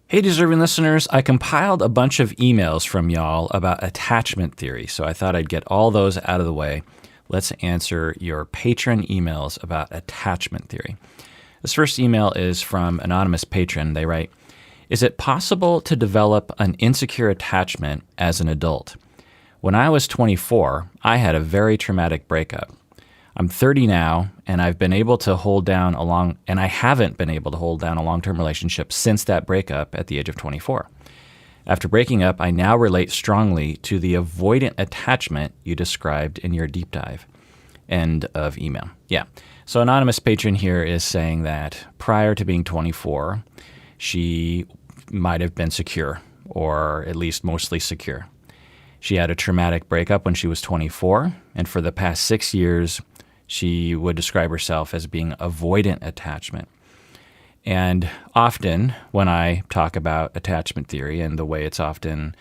Hey, deserving listeners, I compiled a bunch of emails from y'all about attachment theory, so I thought I'd get all those out of the way. Let's answer your patron emails about attachment theory. This first email is from anonymous patron. They write, "Is it possible to develop an insecure attachment as an adult? When I was 24, I had a very traumatic breakup. I'm 30 now, and I haven't been able to hold down a long-term relationship since that breakup at the age of 24. After breaking up, I now relate strongly to the avoidant attachment you described in your deep dive." End of email. Yeah. So anonymous patron here is saying that prior to being 24, she might have been secure, or at least mostly secure. She had a traumatic breakup when she was 24, and for the past 6 years, she would describe herself as being avoidant attachment. And often when I talk about attachment theory and the way it's often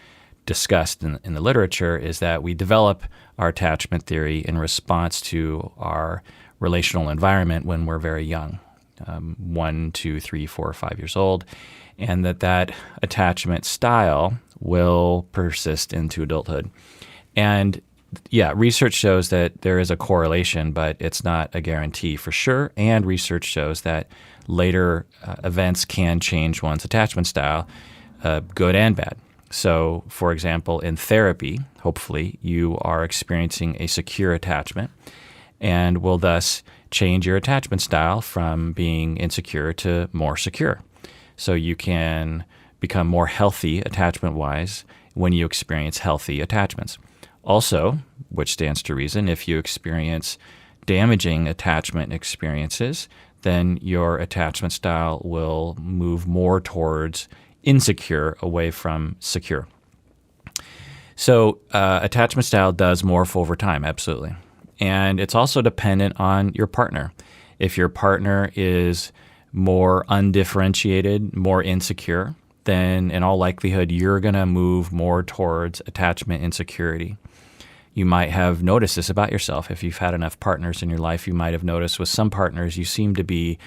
discussed in the literature is that we develop our attachment theory in response to our relational environment when we're very young, 1, 2, 3, 4, 5 years old, and that attachment style will persist into adulthood. And yeah, research shows that there is a correlation, but it's not a guarantee for sure. And research shows that later events can change one's attachment style, good and bad. So, for example, in therapy, hopefully you are experiencing a secure attachment and will thus change your attachment style from being insecure to more secure. So you can become more healthy attachment-wise when you experience healthy attachments. Also, which stands to reason, if you experience damaging attachment experiences, then your attachment style will move more towards insecure away from secure. So attachment style does morph over time, absolutely. And it's also dependent on your partner. If your partner is more undifferentiated, more insecure, then in all likelihood, you're going to move more towards attachment insecurity. You might have noticed this about yourself. If you've had enough partners in your life, you might have noticed with some partners, you seem to be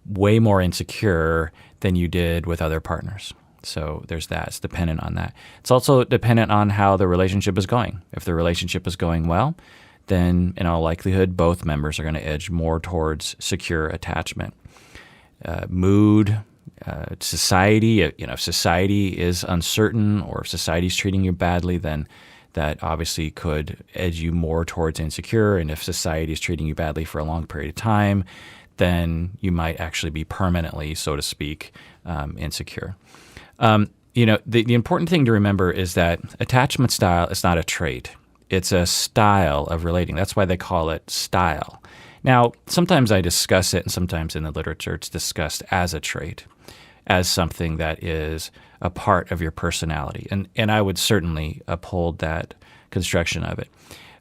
way more insecure than you did with other partners. So there's that. It's dependent on that. It's also dependent on how the relationship is going. If the relationship is going well, then in all likelihood, both members are going to edge more towards secure attachment. Mood, society, if society is uncertain or if society is treating you badly, then that obviously could edge you more towards insecure. And if society is treating you badly for a long period of time, then you might actually be permanently, so to speak, insecure. The important thing to remember is that attachment style is not a trait. It's a style of relating. That's why they call it style. Now, sometimes I discuss it, and sometimes in the literature it's discussed as a trait, as something that is a part of your personality. And I would certainly uphold that construction of it.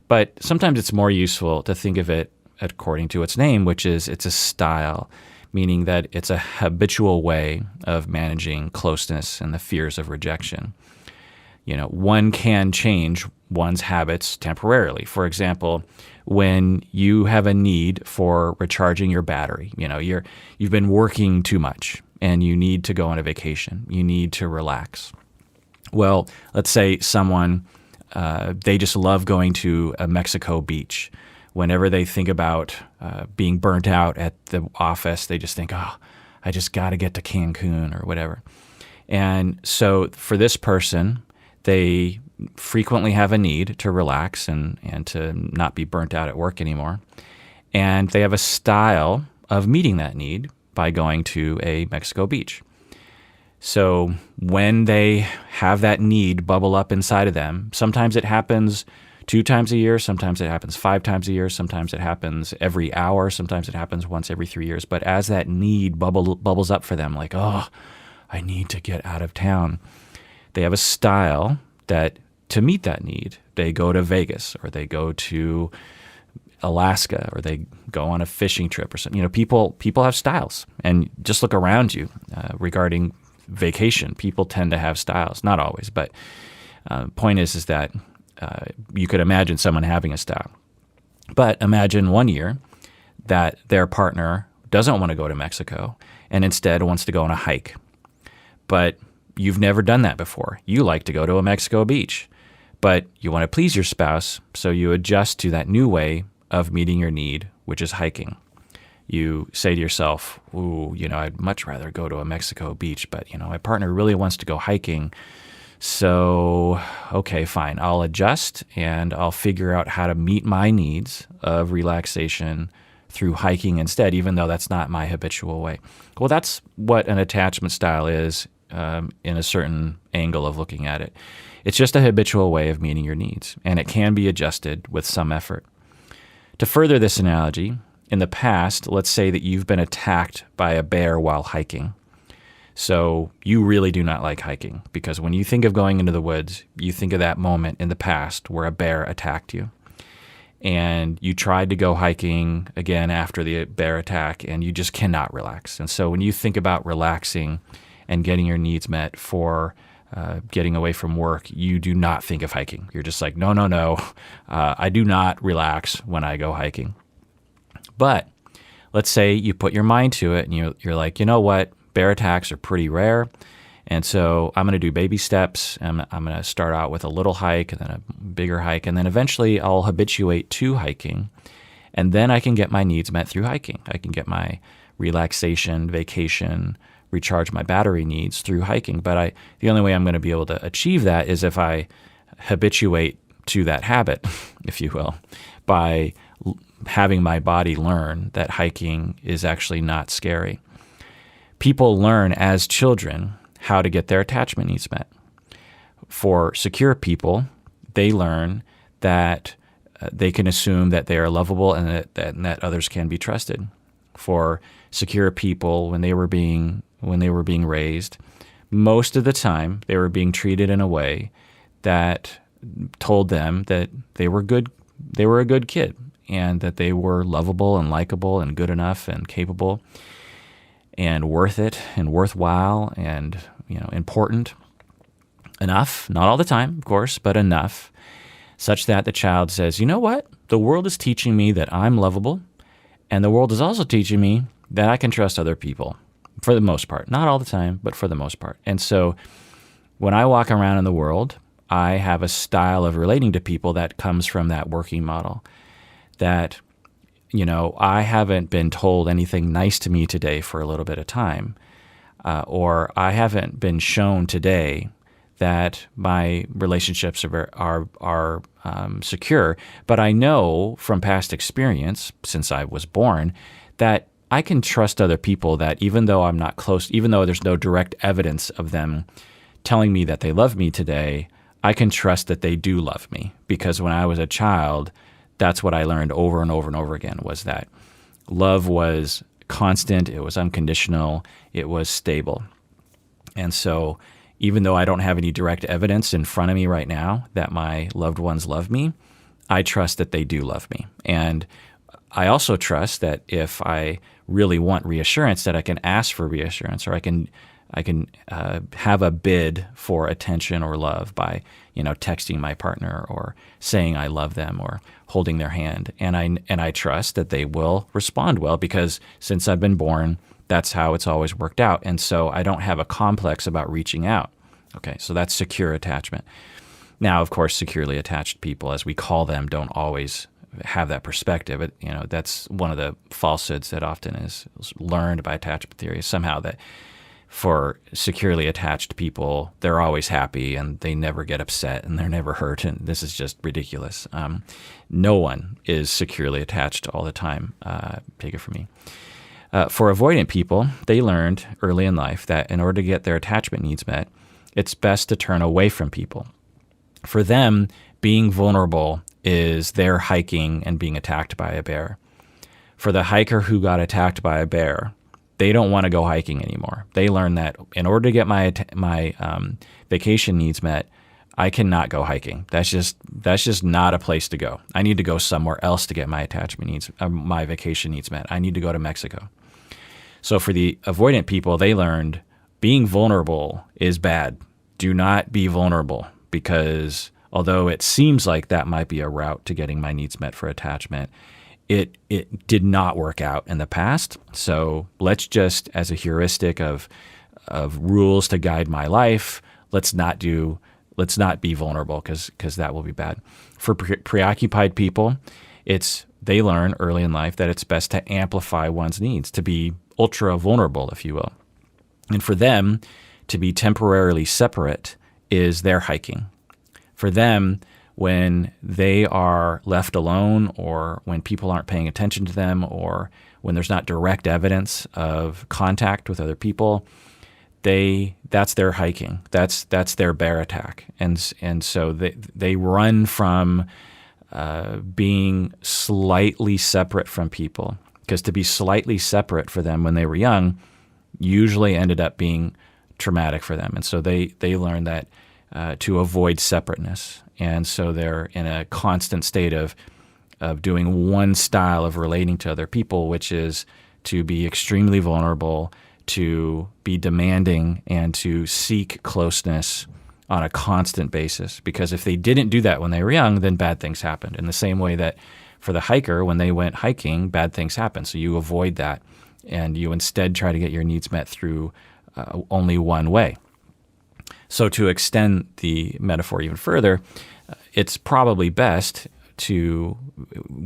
But sometimes it's more useful to think of it according to its name, which is it's a style, meaning that it's a habitual way of managing closeness and the fears of rejection. One can change one's habits temporarily. For example, when you have a need for recharging your battery, you've been working too much and you need to go on a vacation, you need to relax. Well, let's say someone, they just love going to a Mexico beach. Whenever they think about being burnt out at the office, they just think, oh, I just got to get to Cancun or whatever. And so for this person, they frequently have a need to relax and to not be burnt out at work anymore. And they have a style of meeting that need by going to a Mexico beach. So when they have that need bubble up inside of them, sometimes it happens 2 times a year, sometimes it happens 5 times a year, sometimes it happens every hour, sometimes it happens once every 3 years. But as that need bubbles up for them, like, oh, I need to get out of town, they have a style that to meet that need, they go to Vegas or they go to Alaska or they go on a fishing trip or something. People have styles, and just look around you regarding vacation. People tend to have styles, not always, but point is that you could imagine someone having a style. But imagine one year that their partner doesn't want to go to Mexico and instead wants to go on a hike. But you've never done that before. You like to go to a Mexico beach, but you want to please your spouse, so you adjust to that new way of meeting your need, which is hiking. You say to yourself, ooh, I'd much rather go to a Mexico beach, but, my partner really wants to go hiking. So, okay, fine. I'll adjust and I'll figure out how to meet my needs of relaxation through hiking instead, even though that's not my habitual way. Well, that's what an attachment style is in a certain angle of looking at it. It's just a habitual way of meeting your needs, and it can be adjusted with some effort. To further this analogy, in the past, let's say that you've been attacked by a bear while hiking. So you really do not like hiking, because when you think of going into the woods, you think of that moment in the past where a bear attacked you. And you tried to go hiking again after the bear attack, and you just cannot relax. And so when you think about relaxing and getting your needs met for getting away from work, you do not think of hiking. You're just like, no, I do not relax when I go hiking. But let's say you put your mind to it and you're like, you know what, bear attacks are pretty rare. And so I'm going to do baby steps. I'm going to start out with a little hike and then a bigger hike. And then eventually I'll habituate to hiking. And then I can get my needs met through hiking. I can get my relaxation, vacation, recharge my battery needs through hiking. But the only way I'm going to be able to achieve that is if I habituate to that habit, if you will, by having my body learn that hiking is actually not scary. People learn as children how to get their attachment needs met. For secure people, they learn that they can assume that they are lovable and that others can be trusted. For secure people, when they were being raised, most of the time they were being treated in a way that told them that they were a good kid, and that they were lovable and likable and good enough and capable and worth it and worthwhile and important enough, not all the time, of course, but enough, such that the child says, you know what? The world is teaching me that I'm lovable, and the world is also teaching me that I can trust other people, for the most part. Not all the time, but for the most part. And so when I walk around in the world, I have a style of relating to people that comes from that working model, that I haven't been told anything nice to me today for a little bit of time, or I haven't been shown today that my relationships are secure. But I know from past experience, since I was born, that I can trust other people, that even though I'm not close, even though there's no direct evidence of them telling me that they love me today, I can trust that they do love me. Because when I was a child, that's what I learned over and over and over again, was that love was constant, it was unconditional, it was stable. And so even though I don't have any direct evidence in front of me right now that my loved ones love me, I trust that they do love me. And I also trust that if I really want reassurance, that I can ask for reassurance, or I can have a bid for attention or love by texting my partner or saying I love them or holding their hand, and I trust that they will respond well, because since I've been born, that's how it's always worked out. And so I don't have a complex about reaching out. Okay, so that's secure attachment. Now, of course, securely attached people, as we call them, don't always have that perspective. That's one of the falsehoods that often is learned by attachment theory, is somehow that for securely attached people, they're always happy and they never get upset and they're never hurt. And this is just ridiculous. No one is securely attached all the time. Take it from me. For avoidant people, they learned early in life that in order to get their attachment needs met, it's best to turn away from people. For them, being vulnerable is their hiking and being attacked by a bear. For the hiker who got attacked by a bear, they don't want to go hiking anymore. They learn that in order to get my vacation needs met, I cannot go hiking. That's just not a place to go. I need to go somewhere else to get my attachment needs, my vacation needs met. I need to go to Mexico. So for the avoidant people, they learned being vulnerable is bad. Do not be vulnerable, because although it seems like that might be a route to getting my needs met for attachment, it did not work out in the past. So let's just, as a heuristic of of rules to guide my life. Let's not be vulnerable because that will be bad. For preoccupied people, they learn early in life that it's best to amplify one's needs, to be ultra vulnerable, if you will. And for them, to be temporarily separate is their hiking. For them, when they are left alone, or when people aren't paying attention to them, or when there's not direct evidence of contact with other people, that's their hiking. That's their bear attack. And so they run from being slightly separate from people, because to be slightly separate for them when they were young usually ended up being traumatic for them. And so they learn that to avoid separateness. And so they're in a constant state of doing one style of relating to other people, which is to be extremely vulnerable, to be demanding, and to seek closeness on a constant basis. Because if they didn't do that when they were young, then bad things happened. In the same way that for the hiker, when they went hiking, bad things happened. So you avoid that, and you instead try to get your needs met through only one way. So to extend the metaphor even further, it's probably best to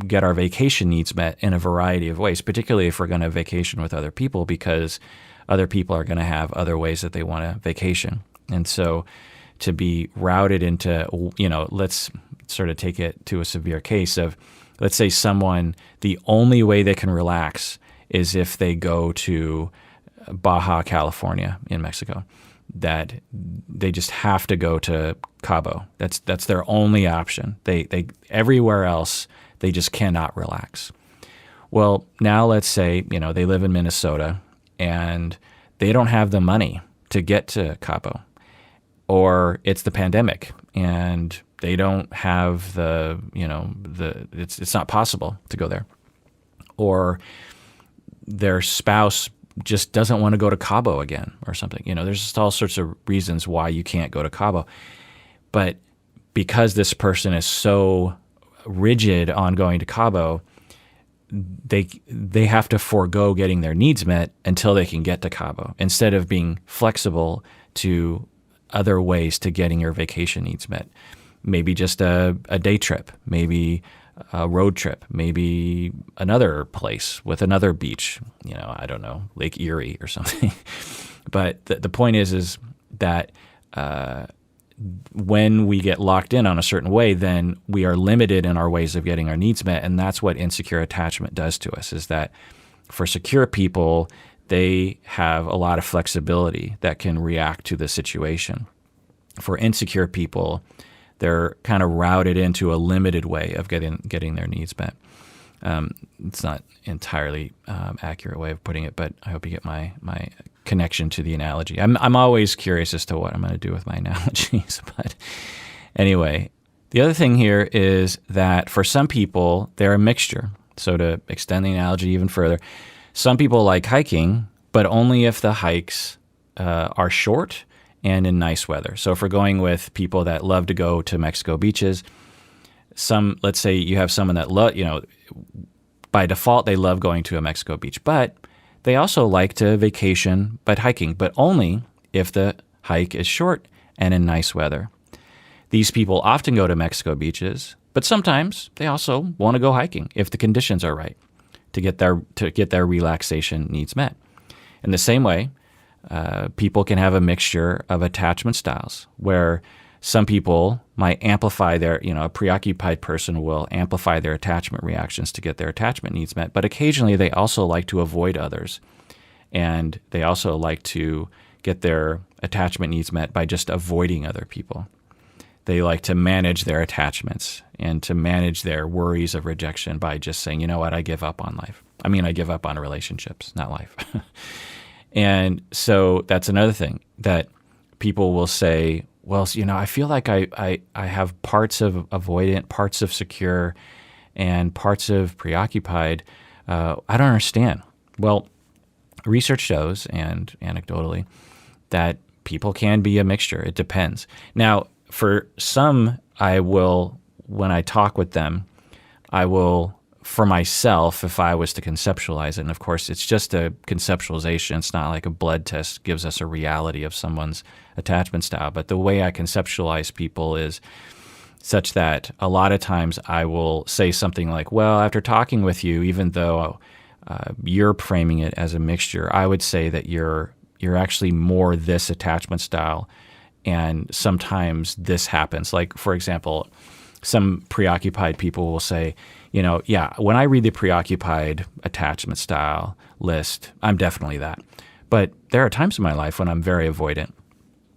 get our vacation needs met in a variety of ways, particularly if we're going to vacation with other people, because other people are going to have other ways that they want to vacation. And so to be routed into, let's sort of take it to a severe case of, let's say someone, the only way they can relax is if they go to Baja California in Mexico, that they just have to go to Cabo. That's their only option. They everywhere else, they just cannot relax. Well, now let's say, they live in Minnesota and they don't have the money to get to Cabo, or it's the pandemic and they don't have it's not possible to go there, or their spouse just doesn't want to go to Cabo again or something. There's just all sorts of reasons why you can't go to Cabo. But because this person is so rigid on going to Cabo, they have to forego getting their needs met until they can get to Cabo, instead of being flexible to other ways to getting your vacation needs met. Maybe just a day trip, maybe a road trip, maybe another place with another beach, I don't know, Lake Erie or something. But the point is that when we get locked in on a certain way, then we are limited in our ways of getting our needs met. And that's what insecure attachment does to us, is that for secure people, they have a lot of flexibility that can react to the situation. For insecure people, they're kind of routed into a limited way of getting their needs met. It's not entirely accurate way of putting it, but I hope you get my connection to the analogy. I'm always curious as to what I'm going to do with my analogies. But anyway, the other thing here is that for some people, they're a mixture. So to extend the analogy even further, some people like hiking, but only if the hikes are short and in nice weather. So if we're going with people that love to go to Mexico beaches, let's say you have someone that by default they love going to a Mexico beach, but they also like to vacation but hiking, but only if the hike is short and in nice weather. These people often go to Mexico beaches, but sometimes they also want to go hiking if the conditions are right to get their relaxation needs met. In the same way, people can have a mixture of attachment styles, where some people might amplify a preoccupied person will amplify their attachment reactions to get their attachment needs met, but occasionally they also like to avoid others. And they also like to get their attachment needs met by just avoiding other people. They like to manage their attachments and to manage their worries of rejection by just saying, you know what, I give up on life. I give up on relationships, not life. And so that's another thing that people will say, well, I feel like I have parts of avoidant, parts of secure, and parts of preoccupied. I don't understand. Well, research shows, and anecdotally, that people can be a mixture. It depends. Now, for some, when I talk with them, I will for myself, if I was to conceptualize it, and of course it's just a conceptualization, it's not like a blood test gives us a reality of someone's attachment style, but the way I conceptualize people is such that a lot of times I will say something like, well, after talking with you, even though you're framing it as a mixture, I would say that you're actually more this attachment style, and sometimes this happens. Like, for example, some preoccupied people will say, yeah, when I read the preoccupied attachment style list, I'm definitely that. But there are times in my life when I'm very avoidant.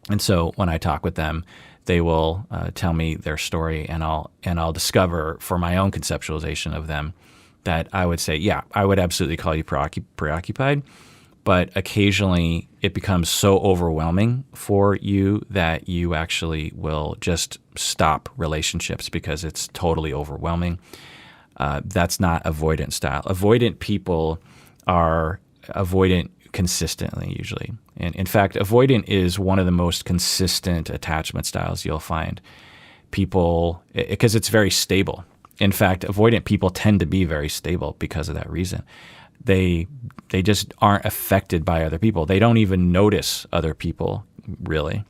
And so when I talk with them, they will tell me their story, and I'll discover for my own conceptualization of them that I would say, yeah, I would absolutely call you preoccupied, but occasionally it becomes so overwhelming for you that you actually will just stop relationships because it's totally overwhelming. That's not avoidant style. Avoidant people are avoidant consistently, usually. And in fact, avoidant is one of the most consistent attachment styles you'll find. People, because it's very stable. In fact, avoidant people tend to be very stable because of that reason. They just aren't affected by other people. They don't even notice other people, really,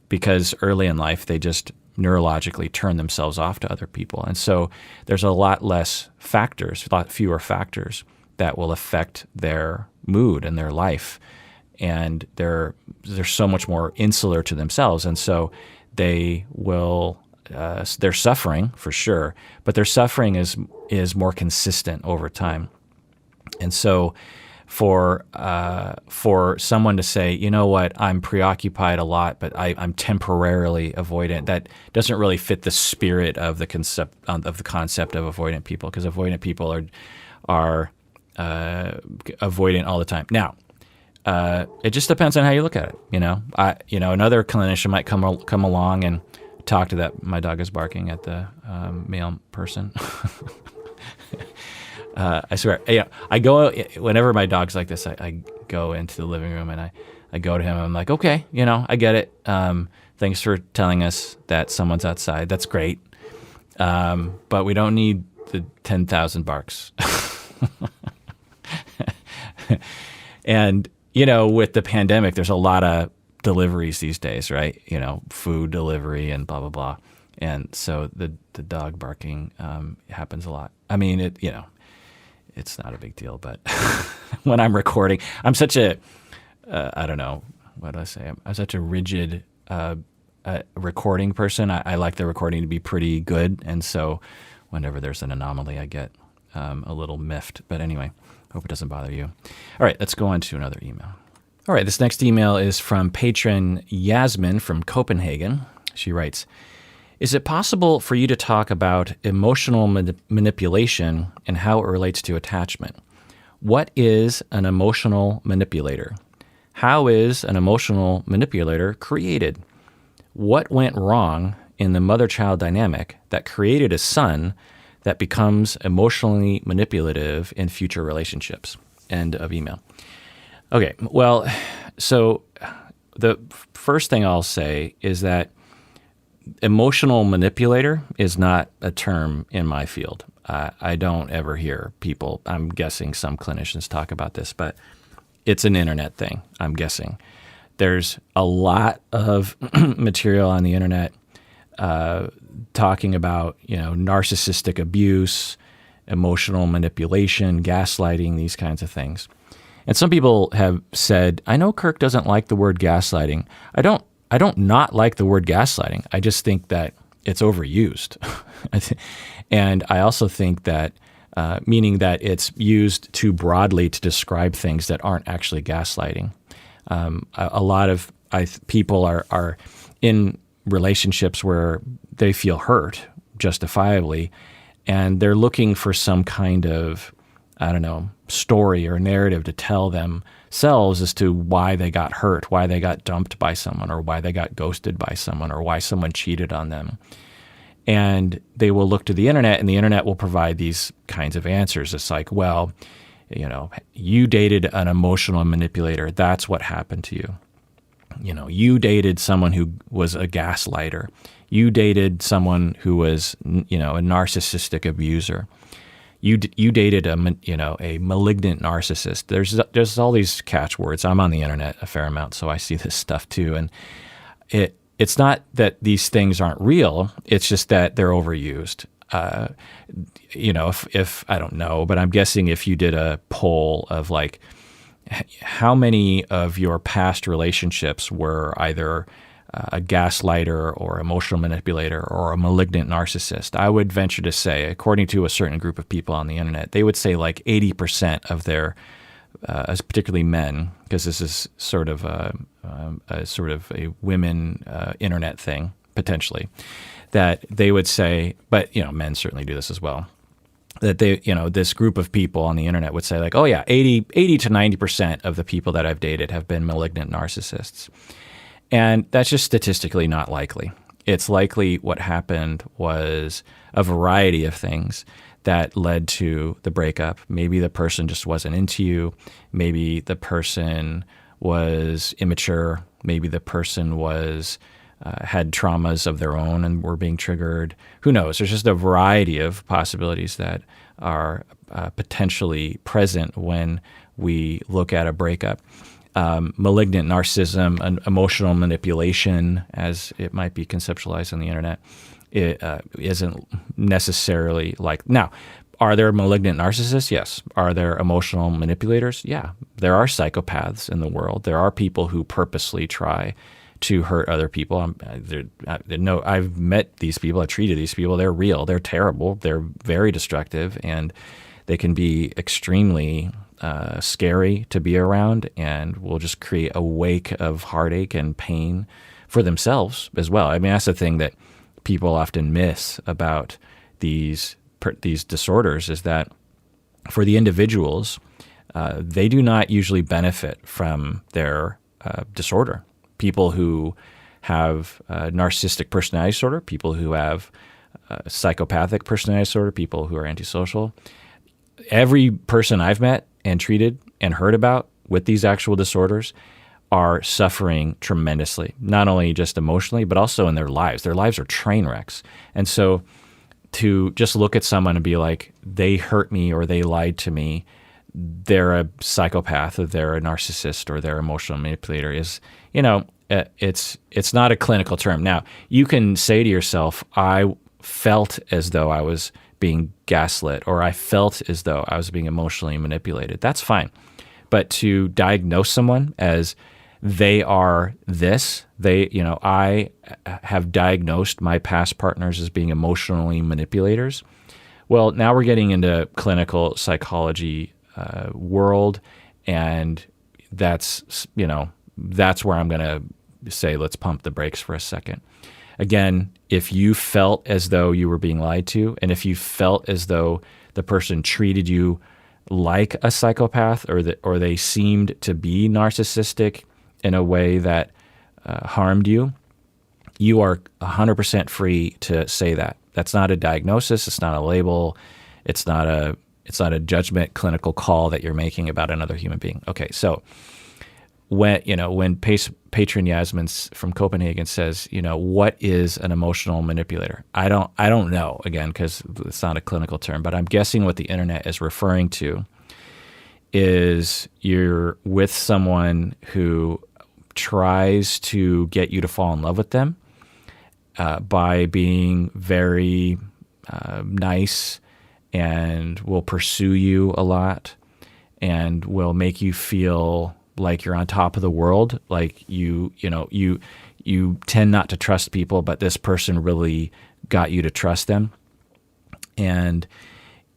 because early in life they just neurologically turn themselves off to other people. And so there's a lot fewer factors that will affect their mood and their life. And they're so much more insular to themselves. And so they will, they're suffering for sure, but their suffering is more consistent over time. And so for someone to say, you know what, I'm preoccupied a lot, but I'm temporarily avoidant, that doesn't really fit the spirit of the concept of avoidant people, because avoidant people are avoidant all the time. Now, it just depends on how you look at it. Another clinician might come along and talk to that. My dog is barking at the male person. I swear, I go whenever my dog's like this. I go into the living room and I go to him. And I'm like, okay, I get it. Thanks for telling us that someone's outside. That's great, but we don't need the 10,000 barks. And with the pandemic, there's a lot of deliveries these days, right? Food delivery and blah blah blah. And so the dog barking happens a lot. I mean, it's not a big deal, but when I'm recording, I'm such a, I don't know, what do I say? I'm such a rigid recording person. I like the recording to be pretty good. And so whenever there's an anomaly, I get a little miffed. But anyway, hope it doesn't bother you. All right, let's go on to another email. All right, this next email is from patron Yasmin from Copenhagen. She writes, is it possible for you to talk about emotional manipulation and how it relates to attachment? What is an emotional manipulator? How is an emotional manipulator created? What went wrong in the mother-child dynamic that created a son that becomes emotionally manipulative in future relationships? End of email. Okay, well, so the first thing I'll say is that emotional manipulator is not a term in my field. I don't ever hear people, I'm guessing some clinicians talk about this, but it's an internet thing, I'm guessing. There's a lot of material on the internet talking about, narcissistic abuse, emotional manipulation, gaslighting, these kinds of things. And some people have said, I know Kirk doesn't like the word gaslighting. I don't not like the word gaslighting. I just think that it's overused. And I also think that, meaning that it's used too broadly to describe things that aren't actually gaslighting. A lot of people are in relationships where they feel hurt justifiably, and they're looking for some kind of, story or narrative to tell themselves as to why they got hurt, why they got dumped by someone, or why they got ghosted by someone, or why someone cheated on them. And they will look to the internet, and the internet will provide these kinds of answers. It's like, well, you dated an emotional manipulator. That's what happened to you. You dated someone who was a gaslighter. You dated someone who was, a narcissistic abuser. you dated a malignant narcissist. There's all these catchwords. I'm on the internet a fair amount, so I see this stuff too. And it's not that these things aren't real. It's just that they're overused. If I don't know, but I'm guessing if you did a poll of like how many of your past relationships were either a gaslighter or emotional manipulator or a malignant narcissist, I would venture to say, according to a certain group of people on the internet, they would say like 80% of their, particularly men, because this is sort of a women internet thing potentially, that they would say, but men certainly do this as well, that this group of people on the internet would say like, oh yeah, 80 to 90% of the people that I've dated have been malignant narcissists. And that's just statistically not likely. It's likely what happened was a variety of things that led to the breakup. Maybe the person just wasn't into you. Maybe the person was immature. Maybe the person had traumas of their own and were being triggered. Who knows? There's just a variety of possibilities that are potentially present when we look at a breakup. Malignant narcissism and emotional manipulation, as it might be conceptualized on the internet, it isn't necessarily like. Now, are there malignant narcissists? Yes. Are there emotional manipulators? Yeah. There are psychopaths in the world. There are people who purposely try to hurt other people. I've met these people. I've treated these people. They're real. They're terrible. They're very destructive, and they can be extremely scary to be around, and will just create a wake of heartache and pain for themselves as well. I mean, that's the thing that people often miss about these disorders, is that for the individuals, they do not usually benefit from their disorder. People who have narcissistic personality disorder, people who have psychopathic personality disorder, people who are antisocial, every person I've met and treated and heard about with these actual disorders are suffering tremendously, not only just emotionally, but also in their lives. Their lives are train wrecks. And so to just look at someone and be like, they hurt me or they lied to me, they're a psychopath or they're a narcissist or they're an emotional manipulator is, it's not a clinical term. Now, you can say to yourself, I felt as though I was being gaslit, or I felt as though I was being emotionally manipulated. That's fine. But to diagnose someone as they are this, I have diagnosed my past partners as being emotionally manipulators. Well, now we're getting into clinical psychology world, and that's where I'm going to say, let's pump the brakes for a second. Again, if you felt as though you were being lied to, and if you felt as though the person treated you like a psychopath, or they seemed to be narcissistic in a way that harmed you, you are 100% free to say that. That's not a diagnosis. It's not a label. It's not a judgment clinical call that you're making about another human being. Okay, so when Patron Yasmin from Copenhagen says, what is an emotional manipulator? I don't know, again, because it's not a clinical term, but I'm guessing what the internet is referring to is you're with someone who tries to get you to fall in love with them by being very nice, and will pursue you a lot, and will make you feel like you're on top of the world, like you tend not to trust people, but this person really got you to trust them, and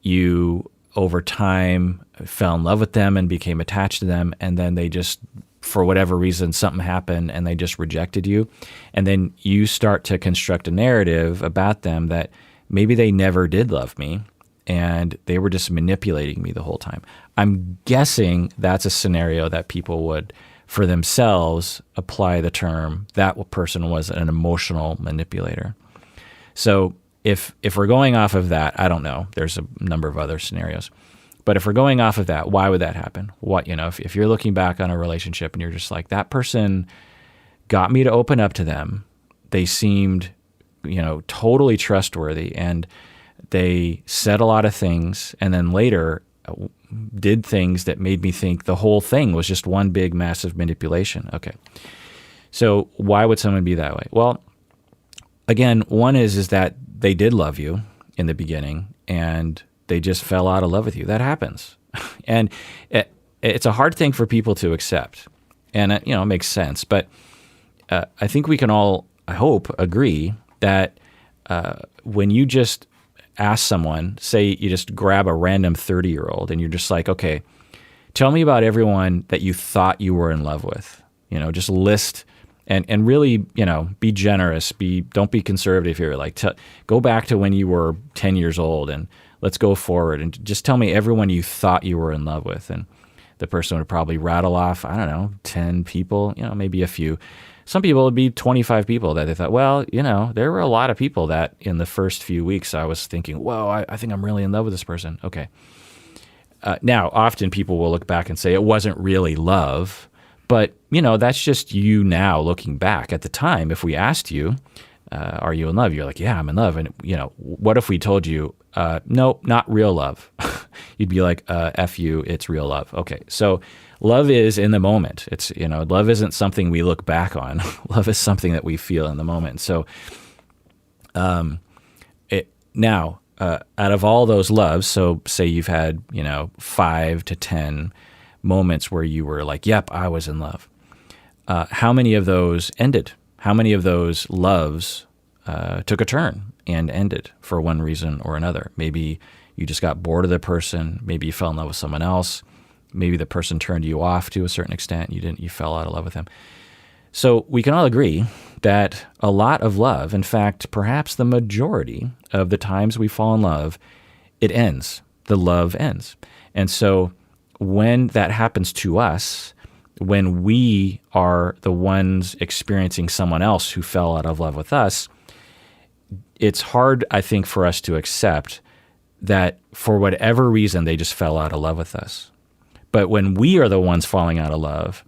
you over time fell in love with them and became attached to them, and then they just, for whatever reason, something happened and they just rejected you, and then you start to construct a narrative about them that maybe they never did love me and they were just manipulating me the whole time. I'm guessing that's a scenario that people would, for themselves, apply the term, that person was an emotional manipulator. So if we're going off of that, I don't know, there's a number of other scenarios. But if we're going off of that, why would that happen? If you're looking back on a relationship and you're just like, that person got me to open up to them, they seemed, totally trustworthy, and They said a lot of things, and then later did things that made me think the whole thing was just one big, massive manipulation. Okay. So why would someone be that way? Well, again, one is that they did love you in the beginning, and they just fell out of love with you. That happens. And it's a hard thing for people to accept. And, it makes sense. But I think we can all, I hope, agree that when you just ask someone, say you just grab a random 30-year-old and you're just like, okay, tell me about everyone that you thought you were in love with. Just list and really, be generous. Don't be conservative here. Like go back to when you were 10 years old and let's go forward and just tell me everyone you thought you were in love with. And the person would probably rattle off, 10 people, maybe a few. Some people would be 25 people that they thought, well, there were a lot of people that in the first few weeks I was thinking, whoa, I think I'm really in love with this person. Okay. Now, often people will look back and say it wasn't really love, but, that's just you now looking back. At the time, if we asked you, are you in love? You're like, yeah, I'm in love. And, what if we told you, no, not real love? You'd be like, F you, it's real love. Okay, so love is in the moment. It's, love isn't something we look back on. Love is something that we feel in the moment. So now, out of all those loves, so say you've had, 5 to 10 moments where you were like, yep, I was in love. How many of those ended? How many of those loves took a turn and ended for one reason or another? Maybe you just got bored of the person. Maybe you fell in love with someone else. Maybe the person turned you off to a certain extent. You fell out of love with them. So we can all agree that a lot of love, in fact, perhaps the majority of the times we fall in love, it ends. The love ends. And so when that happens to us, when we are the ones experiencing someone else who fell out of love with us, it's hard, I think, for us to accept that for whatever reason, they just fell out of love with us. But when we are the ones falling out of love,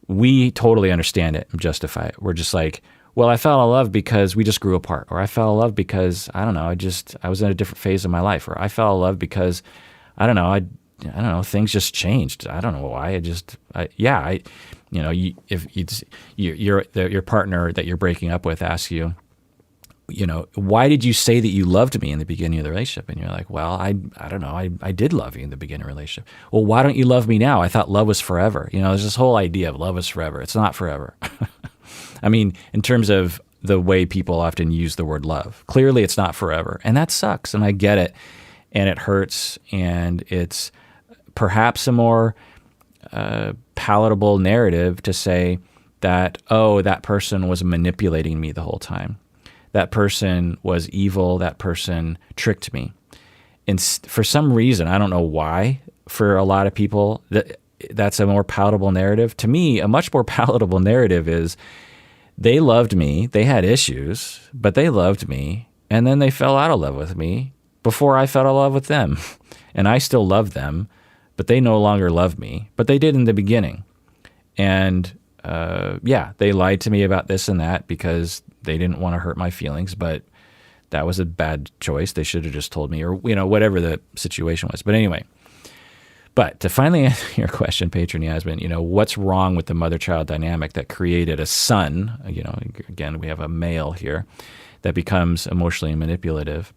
we totally understand it and justify it. We're just like, well, I fell out of love because we just grew apart, or I fell in love because, I was in a different phase of my life, or I fell in love because, things just changed. I don't know why. If your partner that you're breaking up with asks you, why did you say that you loved me in the beginning of the relationship? And you're like, well, I don't know. I did love you in the beginning of the relationship. Well, why don't you love me now? I thought love was forever. There's this whole idea of love is forever. It's not forever. I mean, in terms of the way people often use the word love, clearly it's not forever. And that sucks. And I get it. And it hurts. And it's perhaps a more palatable narrative to say that, oh, that person was manipulating me the whole time. That person was evil. That person tricked me. And for some reason, I don't know why, for a lot of people, that's a more palatable narrative. To me, a much more palatable narrative is they loved me. They had issues, but they loved me. And then they fell out of love with me before I fell out of love with them. And I still love them, but they no longer love me. But they did in the beginning. And they lied to me about this and that because they didn't want to hurt my feelings, but that was a bad choice. They should have just told me, or, whatever the situation was. But anyway, but to finally answer your question, Patron Yasmin, what's wrong with the mother-child dynamic that created a son? Again, we have a male here that becomes emotionally manipulative.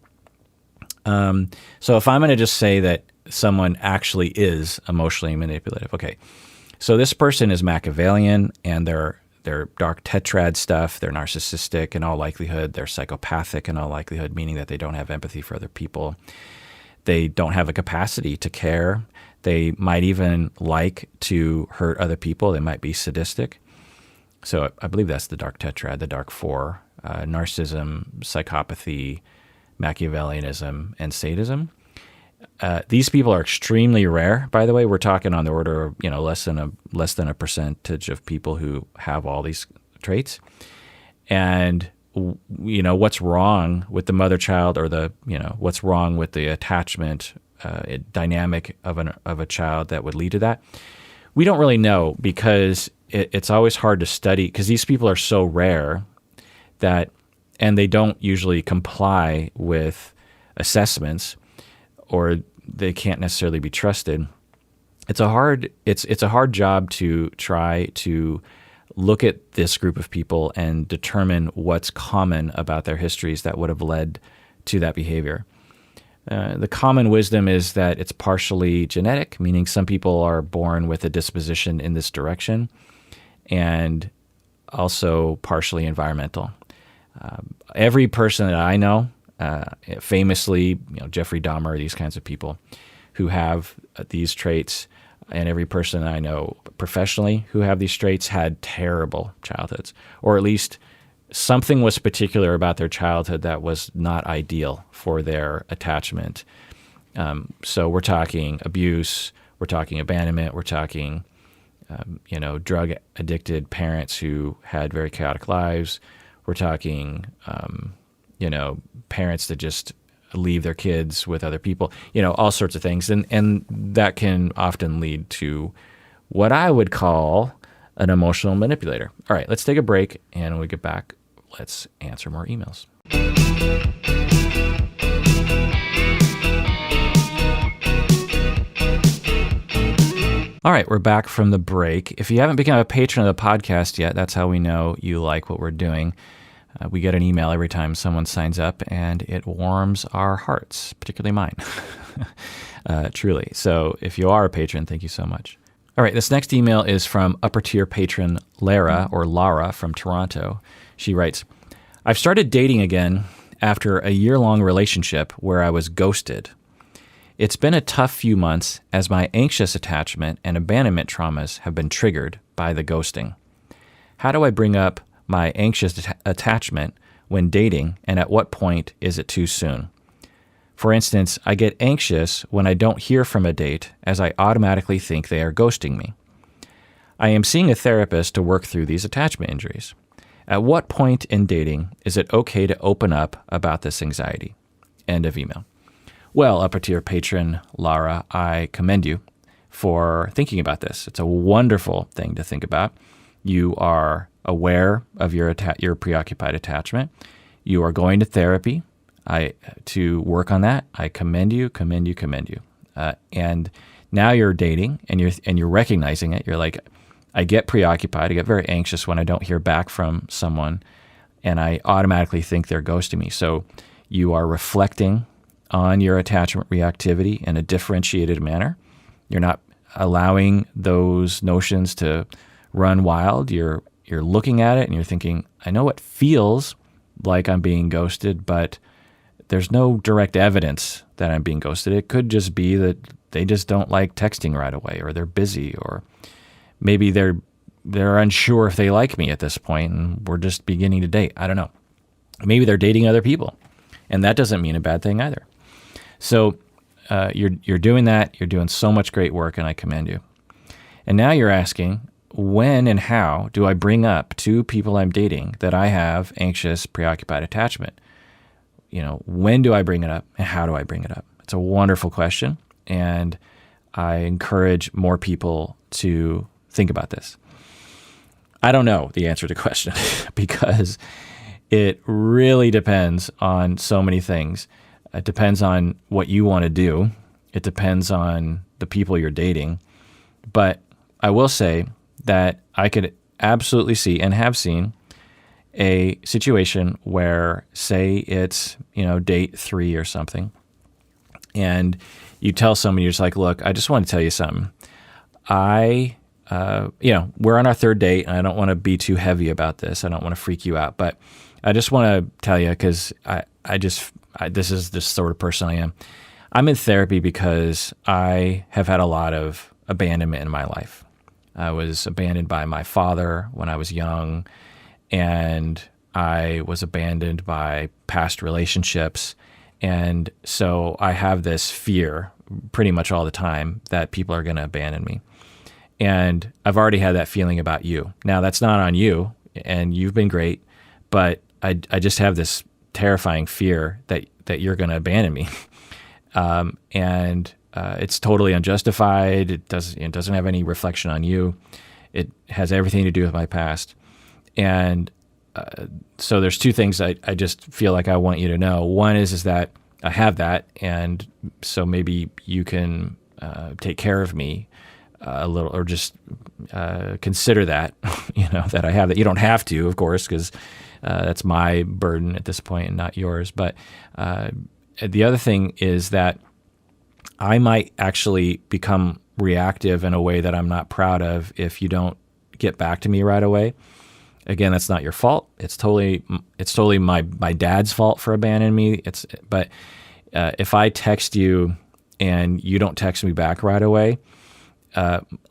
So if I'm going to just say that someone actually is emotionally manipulative, okay. So this person is Machiavellian, and they're dark tetrad stuff. They're narcissistic in all likelihood. They're psychopathic in all likelihood, meaning that they don't have empathy for other people. They don't have a capacity to care. They might even like to hurt other people. They might be sadistic. So I believe that's the dark tetrad, the dark four: narcissism, psychopathy, Machiavellianism, and sadism. These people are extremely rare, by the way. We're talking on the order of, less than a percentage of people who have all these traits. And, what's wrong with the mother-child, or what's wrong with the attachment dynamic of a child that would lead to that? We don't really know, because it's always hard to study, because these people are so rare and they don't usually comply with assessments, or they can't necessarily be trusted. It's a hard job to try to look at this group of people and determine what's common about their histories that would have led to that behavior. The common wisdom is that it's partially genetic, meaning some people are born with a disposition in this direction, and also partially environmental. Every person that I know, famously, Jeffrey Dahmer, these kinds of people who have these traits, and every person I know professionally who have these traits had terrible childhoods, or at least something was particular about their childhood that was not ideal for their attachment. So we're talking abuse, we're talking abandonment, we're talking, drug-addicted parents who had very chaotic lives. We're talking, parents that just leave their kids with other people, all sorts of things. And that can often lead to what I would call an emotional manipulator. All right, let's take a break, and when we get back, let's answer more emails. All right, we're back from the break. If you haven't become a patron of the podcast yet, that's how we know you like what we're doing. We get an email every time someone signs up, and it warms our hearts, particularly mine, truly. So if you are a patron, thank you so much. All right, this next email is from upper tier patron Lara from Toronto. She writes, I've started dating again after a year-long relationship where I was ghosted. It's been a tough few months as my anxious attachment and abandonment traumas have been triggered by the ghosting. How do I bring up my anxious attachment when dating, and at what point is it too soon? For instance, I get anxious when I don't hear from a date as I automatically think they are ghosting me. I am seeing a therapist to work through these attachment injuries. At what point in dating is it okay to open up about this anxiety? End of email. Well, upper tier patron Lara, I commend you for thinking about this. It's a wonderful thing to think about. You are aware of your preoccupied attachment. You are going to therapy to work on that. I commend you. And now you're dating, and you're recognizing it. You're like, I get preoccupied. I get very anxious when I don't hear back from someone, and I automatically think they're ghosting me. So you are reflecting on your attachment reactivity in a differentiated manner. You're not allowing those notions to run wild. You're looking at it and you're thinking, I know it feels like I'm being ghosted, but there's no direct evidence that I'm being ghosted. It could just be that they just don't like texting right away, or they're busy, or maybe they're unsure if they like me at this point and we're just beginning to date. I don't know. Maybe they're dating other people, and that doesn't mean a bad thing either. So you're doing that. You're doing so much great work, and I commend you. And now you're asking, when and how do I bring up to people I'm dating that I have anxious, preoccupied attachment? When do I bring it up, and how do I bring it up? It's a wonderful question, and I encourage more people to think about this. I don't know the answer to the question because it really depends on so many things. It depends on what you want to do. It depends on the people you're dating. But I will say that I could absolutely see and have seen a situation where, say it's, date 3 or something, and you tell someone, you're just like, look, I just want to tell you something. We're on our third date, and I don't want to be too heavy about this. I don't want to freak you out, but I just want to tell you, because this is the sort of person I am. I'm in therapy because I have had a lot of abandonment in my life. I was abandoned by my father when I was young, and I was abandoned by past relationships. And so I have this fear pretty much all the time that people are going to abandon me. And I've already had that feeling about you. Now, that's not on you, and you've been great, but I just have this terrifying fear that you're going to abandon me. And it's totally unjustified. It doesn't have any reflection on you. It has everything to do with my past. And so there's two things I just feel like I want you to know. One is that I have that, and so maybe you can take care of me a little, or just consider that, that I have that. You don't have to, of course, because that's my burden at this point and not yours. But the other thing is that I might actually become reactive in a way that I'm not proud of if you don't get back to me right away. Again, that's not your fault. It's totally my dad's fault for abandoning me. But if I text you and you don't text me back right away,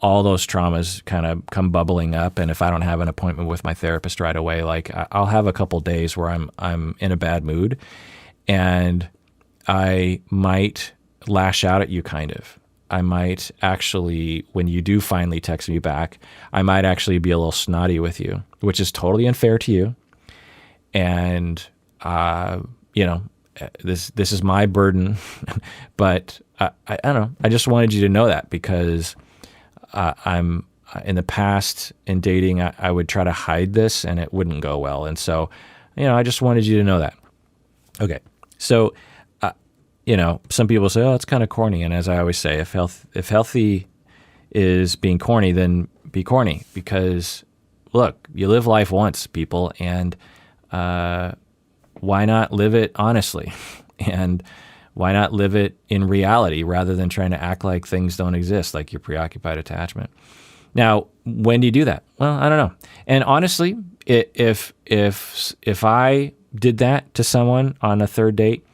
all those traumas kind of come bubbling up. And if I don't have an appointment with my therapist right away, like I'll have a couple days where I'm in a bad mood, and I might lash out at you kind of. I might actually, when you do finally text me back, I might actually be a little snotty with you, which is totally unfair to you. And, this is my burden, but I don't know. I just wanted you to know that, because I'm in the past in dating, I would try to hide this and it wouldn't go well. And so, I just wanted you to know that. Okay. So, some people say, oh, it's kind of corny. And as I always say, if healthy is being corny, then be corny, because look, you live life once, people, and why not live it honestly? And why not live it in reality rather than trying to act like things don't exist, like your preoccupied attachment? Now, when do you do that? Well, I don't know. And honestly, if I did that to someone on a third date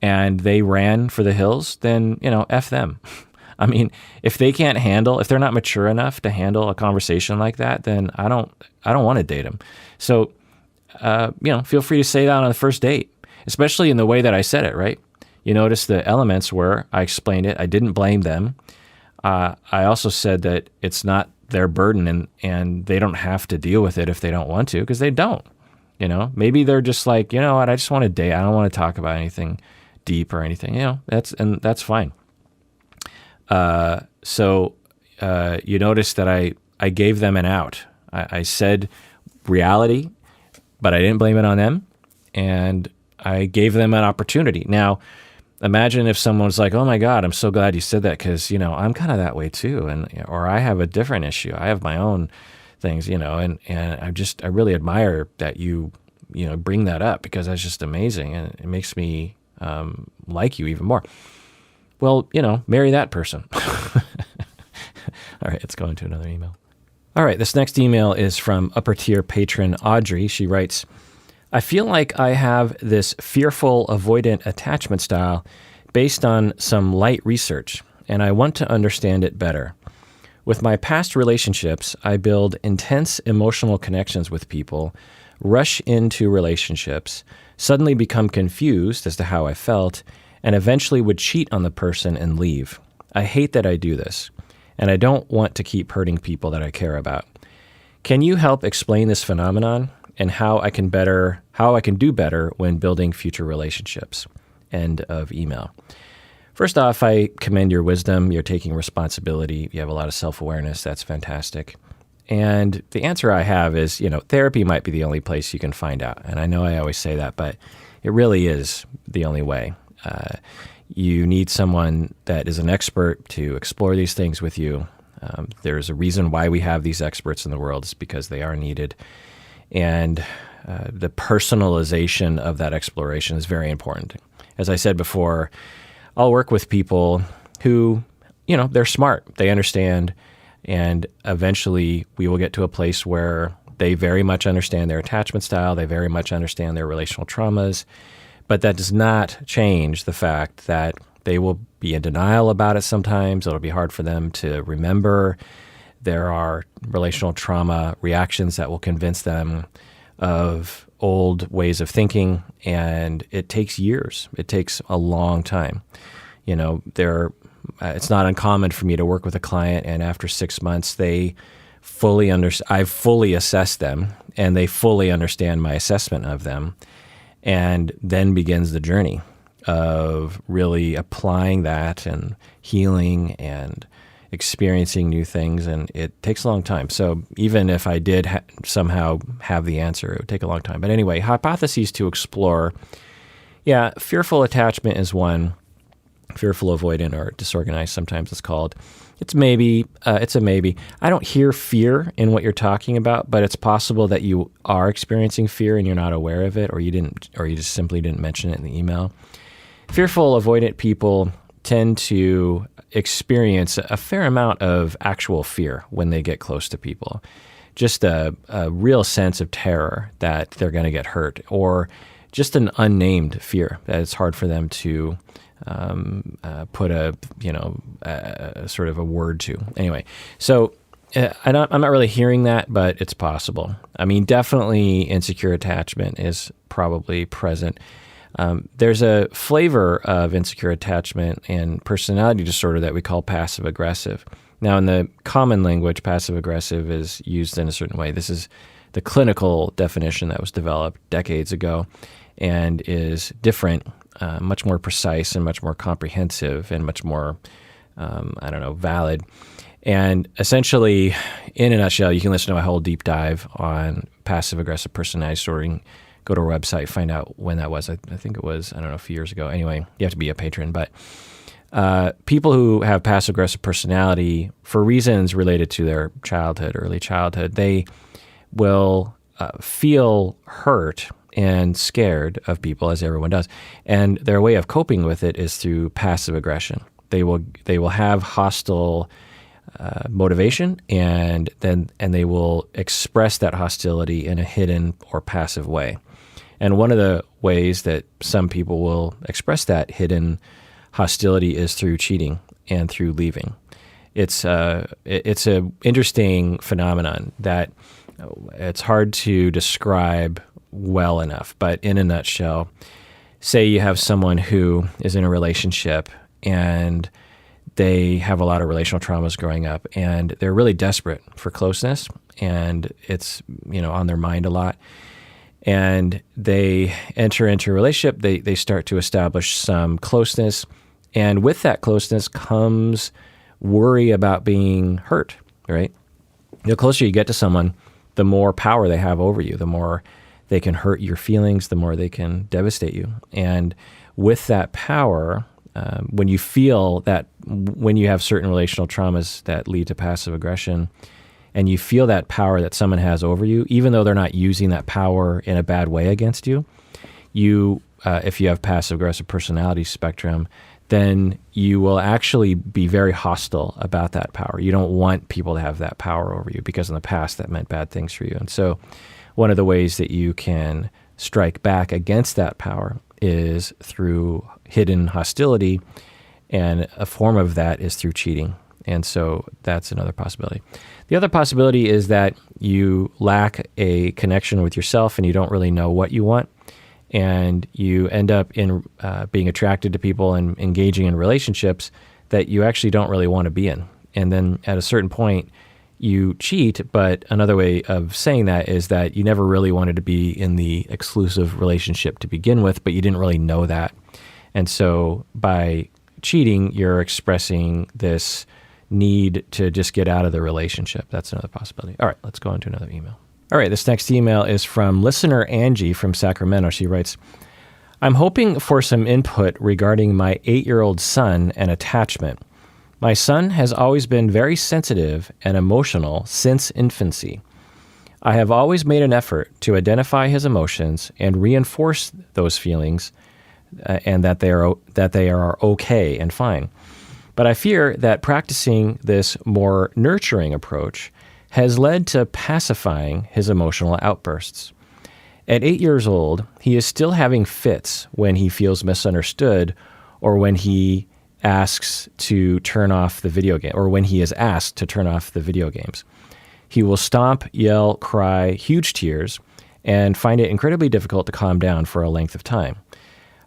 and they ran for the hills, then, F them. I mean, if they're not mature enough to handle a conversation like that, then I don't want to date them. So, feel free to say that on the first date, especially in the way that I said it, right? You notice the elements where I explained it. I didn't blame them. I also said that it's not their burden, and they don't have to deal with it if they don't want to, because they don't. Maybe they're just like, you know what, I just want to date. I don't want to talk about anything deep or anything. That's fine. So you notice that I gave them an out. I said reality, but I didn't blame it on them, and I gave them an opportunity. Now, imagine if someone was like, oh my God, I'm so glad you said that, because, I'm kind of that way too. Or I have a different issue. I have my own things, and I really admire that you bring that up, because that's just amazing. And it makes me like you even more. Well, marry that person. All right, let's go into another email. All right, this next email is from upper tier patron Audrey. She writes, I feel like I have this fearful avoidant attachment style based on some light research, and I want to understand it better. With my past relationships, I build intense emotional connections with people, rush into relationships, suddenly become confused as to how I felt, and eventually would cheat on the person and leave. I hate that I do this, and I don't want to keep hurting people that I care about. Can you help explain this phenomenon and how I can do better when building future relationships? End of email. First off, I commend your wisdom. You're taking responsibility. You have a lot of self-awareness. That's fantastic. And the answer I have is, therapy might be the only place you can find out. And I know I always say that, but it really is the only way. You need someone that is an expert to explore these things with you. There's a reason why we have these experts in the world. It's because they are needed. And the personalization of that exploration is very important. As I said before, I'll work with people who, they're smart, they understand, and eventually we will get to a place where they very much understand their attachment style, they very much understand their relational traumas, but that does not change the fact that they will be in denial about it sometimes. It'll be hard for them to remember. There are relational trauma reactions that will convince them of old ways of thinking, and it takes years. It takes a long time. It's not uncommon for me to work with a client, and after 6 months, I've fully assessed them, and they fully understand my assessment of them, and then begins the journey of really applying that and healing and experiencing new things, and it takes a long time. So even if I did somehow have the answer, it would take a long time. But anyway, hypotheses to explore. Yeah, fearful attachment is one. Fearful avoidant or disorganized, sometimes it's called. It's a maybe. I don't hear fear in what you're talking about, but it's possible that you are experiencing fear and you're not aware of it, or you just simply didn't mention it in the email. Fearful avoidant people tend to experience a fair amount of actual fear when they get close to people. Just a real sense of terror that they're going to get hurt, or just an unnamed fear that it's hard for them to put a sort of a word to. Anyway, so I'm not really hearing that, but it's possible. I mean, definitely insecure attachment is probably present. There's a flavor of insecure attachment and personality disorder that we call passive aggressive. Now, in the common language, passive aggressive is used in a certain way. This is the clinical definition that was developed decades ago and is different, much more precise and much more comprehensive and much more, valid. And essentially, in a nutshell, you can listen to my whole deep dive on passive-aggressive personality disorder. Go to our website, find out when that was. I think it was, a few years ago. Anyway, you have to be a patron. But people who have passive-aggressive personality, for reasons related to their early childhood, they will feel hurt and scared of people, as everyone does. And their way of coping with it is through passive aggression. They will have hostile motivation, and they will express that hostility in a hidden or passive way. And one of the ways that some people will express that hidden hostility is through cheating and through leaving. It's a interesting phenomenon that it's hard to describe well enough. But in a nutshell, say you have someone who is in a relationship and they have a lot of relational traumas growing up, and they're really desperate for closeness, and it's on their mind a lot. And they enter into a relationship, they start to establish some closeness, and with that closeness comes worry about being hurt, right? The closer you get to someone, the more power they have over you, the more they can hurt your feelings, the more they can devastate you. And with that power, when you feel that, when you have certain relational traumas that lead to passive aggression, and you feel that power that someone has over you, even though they're not using that power in a bad way against you, if you have passive aggressive personality spectrum, then you will actually be very hostile about that power. You don't want people to have that power over you because in the past that meant bad things for you. And so one of the ways that you can strike back against that power is through hidden hostility, and a form of that is through cheating. And so that's another possibility. The other possibility is that you lack a connection with yourself and you don't really know what you want, and you end up in being attracted to people and engaging in relationships that you actually don't really want to be in. And then at a certain point, you cheat, but another way of saying that is that you never really wanted to be in the exclusive relationship to begin with, but you didn't really know that. And so by cheating, you're expressing this need to just get out of the relationship. That's another possibility. All right, let's go on to another email. All right, this next email is from listener Angie from Sacramento. She writes, I'm hoping for some input regarding my 8-year-old son and attachment. My son has always been very sensitive and emotional since infancy. I have always made an effort to identify his emotions and reinforce those feelings and that they are okay and fine. But I fear that practicing this more nurturing approach has led to pacifying his emotional outbursts. At 8 years old, he is still having fits when he feels misunderstood or when he asks to turn off the video game, or when he is asked to turn off the video games. He will stomp, yell, cry, huge tears, and find it incredibly difficult to calm down for a length of time.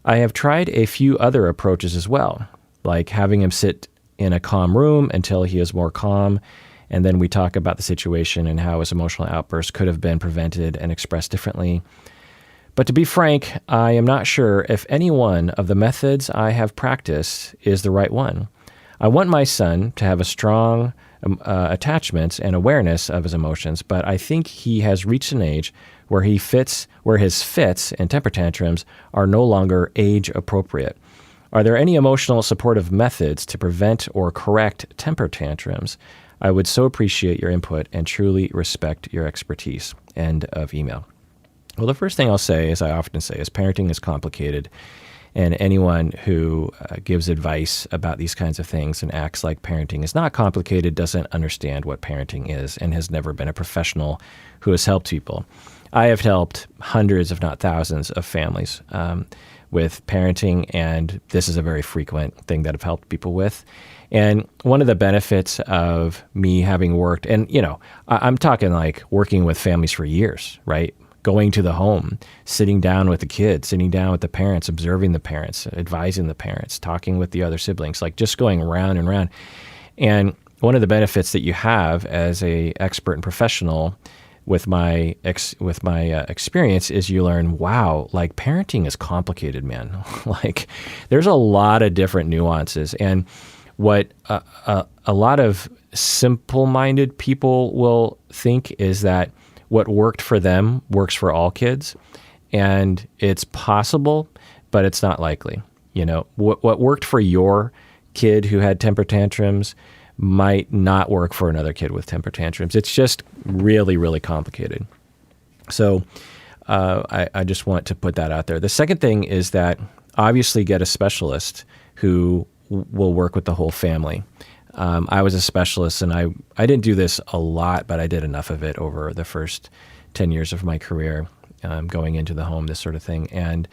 I have tried a few other approaches as well, like having him sit in a calm room until he is more calm, and then we talk about the situation and how his emotional outbursts could have been prevented and expressed differently. But to be frank, I am not sure if any one of the methods I have practiced is the right one. I want my son to have a strong attachment and awareness of his emotions, but I think he has reached an age where his fits and temper tantrums are no longer age appropriate. Are there any emotional supportive methods to prevent or correct temper tantrums? I would so appreciate your input and truly respect your expertise. End of email. Well, the first thing I'll say, as I often say, is parenting is complicated. And anyone who gives advice about these kinds of things and acts like parenting is not complicated doesn't understand what parenting is and has never been a professional who has helped people. I have helped hundreds, if not thousands, of families with parenting, and this is a very frequent thing that I've helped people with. And one of the benefits of me having worked, and I'm talking like working with families for years, right? Going to the home, sitting down with the kids, sitting down with the parents, observing the parents, advising the parents, talking with the other siblings, like just going round and round. And one of the benefits that you have as a expert and professional with my experience is you learn, wow, like parenting is complicated, man. Like there's a lot of different nuances. And what a lot of simple-minded people will think is that what worked for them works for all kids, and it's possible, but it's not likely. What worked for your kid who had temper tantrums might not work for another kid with temper tantrums. It's just really, really complicated. So I just want to put that out there. The second thing is that obviously get a specialist who will work with the whole family. I was a specialist, and I didn't do this a lot, but I did enough of it over the first 10 years of my career, going into the home, this sort of thing. And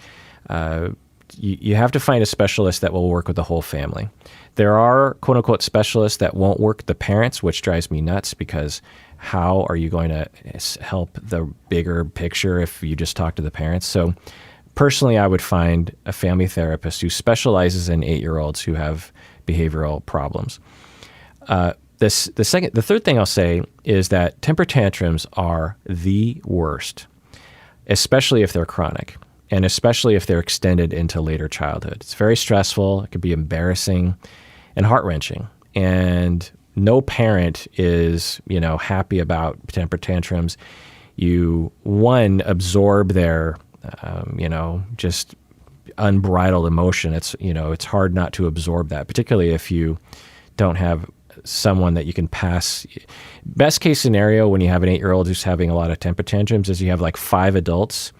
you have to find a specialist that will work with the whole family. There are quote-unquote specialists that won't work with the parents, which drives me nuts, because how are you going to help the bigger picture if you just talk to the parents? So personally, I would find a family therapist who specializes in 8-year-olds who have behavioral problems. The third thing I'll say is that temper tantrums are the worst, especially if they're chronic, and especially if they're extended into later childhood. It's very stressful. It can be embarrassing and heart-wrenching. And no parent is, happy about temper tantrums. You, absorb their, just unbridled emotion. It's hard not to absorb that, particularly if you don't have someone that you can pass. Best case scenario when you have an 8-year-old who's having a lot of temper tantrums is you have like 5 adults,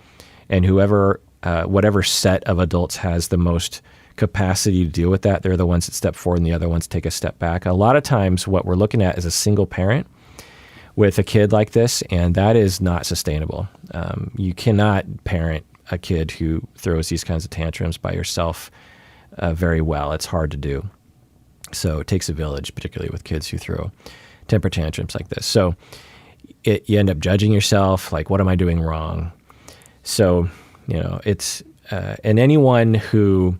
and whatever set of adults has the most capacity to deal with that, they're the ones that step forward and the other ones take a step back. A lot of times what we're looking at is a single parent with a kid like this, and that is not sustainable. You cannot parent a kid who throws these kinds of tantrums by yourself very well. It's hard to do. So it takes a village, particularly with kids who throw temper tantrums like this. So you end up judging yourself, like, what am I doing wrong? So, it's, and anyone who,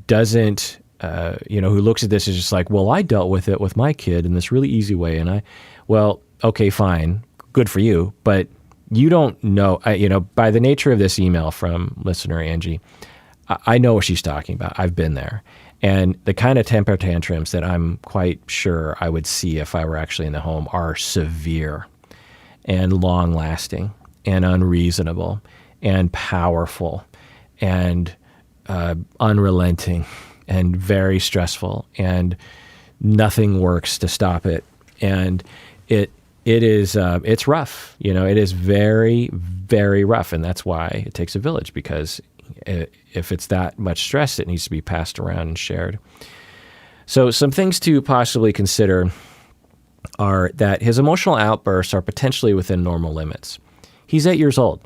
doesn't, who looks at this is just like, well, I dealt with it with my kid in this really easy way. Well, okay, fine. Good for you. But you don't know, by the nature of this email from listener Angie, I know what she's talking about. I've been there. And the kind of temper tantrums that I'm quite sure I would see if I were actually in the home are severe and long-lasting and unreasonable and powerful and unrelenting and very stressful, and nothing works to stop it. And it is it's rough. It is very, very rough, and that's why it takes a village, because if it's that much stress, it needs to be passed around and shared. So some things to possibly consider are that his emotional outbursts are potentially within normal limits. He's 8 years old.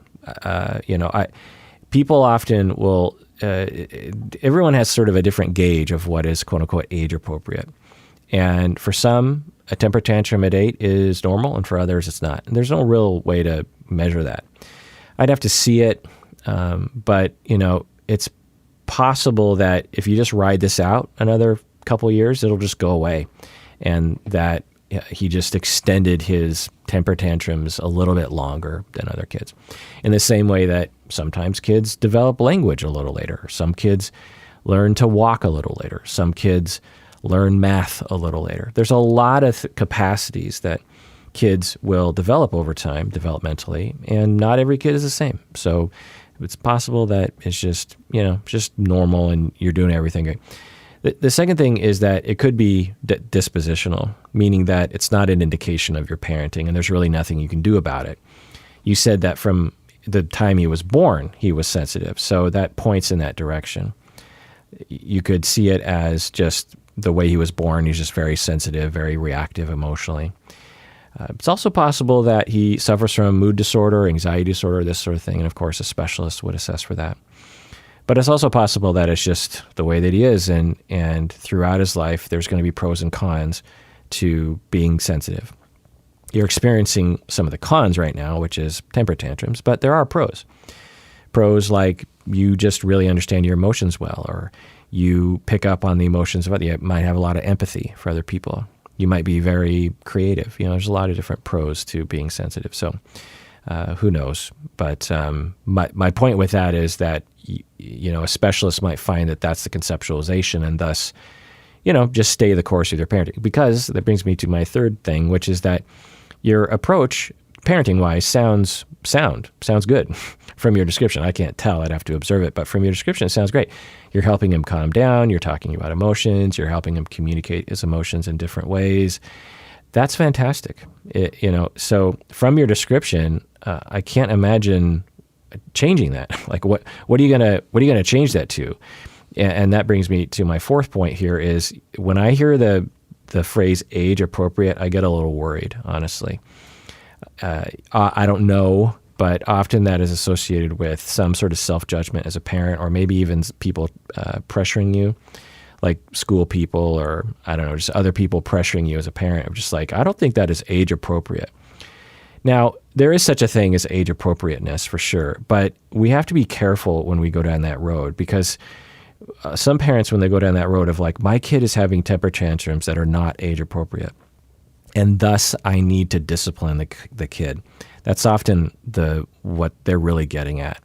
People often will, everyone has sort of a different gauge of what is quote unquote age appropriate. And for some, a temper tantrum at 8 is normal, and for others it's not. And there's no real way to measure that. I'd have to see it. But it's possible that if you just ride this out another couple of years, it'll just go away, and that he just extended his temper tantrums a little bit longer than other kids. In the same way that sometimes kids develop language a little later. Some kids learn to walk a little later. Some kids learn math a little later. There's a lot of capacities that kids will develop over time developmentally, and not every kid is the same. So it's possible that it's just, just normal and you're doing everything great. The second thing is that it could be dispositional, meaning that it's not an indication of your parenting and there's really nothing you can do about it. You said that from the time he was born, he was sensitive. So that points in that direction. You could see it as just the way he was born. He's just very sensitive, very reactive emotionally. It's also possible that he suffers from mood disorder, anxiety disorder, this sort of thing. And of course, a specialist would assess for that. But it's also possible that it's just the way that he is. And throughout his life, there's going to be pros and cons to being sensitive. You're experiencing some of the cons right now, which is temper tantrums, but there are pros. Pros like you just really understand your emotions well, or you pick up on the emotions of others. You might have a lot of empathy for other people. You might be very creative. There's a lot of different pros to being sensitive. So who knows? But my point with that is that, a specialist might find that that's the conceptualization and thus, just stay the course with your parenting. Because that brings me to my third thing, which is that your approach, parenting-wise, sounds good from your description. I can't tell. I'd have to observe it. But from your description, it sounds great. You're helping him calm down. You're talking about emotions. You're helping him communicate his emotions in different ways. That's fantastic. So from your description, I can't imagine changing that. Like, what are you gonna change that to? And that brings me to my fourth point here is when I hear the phrase age appropriate, I get a little worried, honestly. I don't know, but often that is associated with some sort of self-judgment as a parent, or maybe even people pressuring you, like school people, or I don't know, just other people pressuring you as a parent. I'm just like, I don't think that is age appropriate. Now, there is such a thing as age appropriateness for sure, but we have to be careful when we go down that road, because some parents, when they go down that road of like, my kid is having temper tantrums that are not age appropriate, and thus I need to discipline the kid. That's often what they're really getting at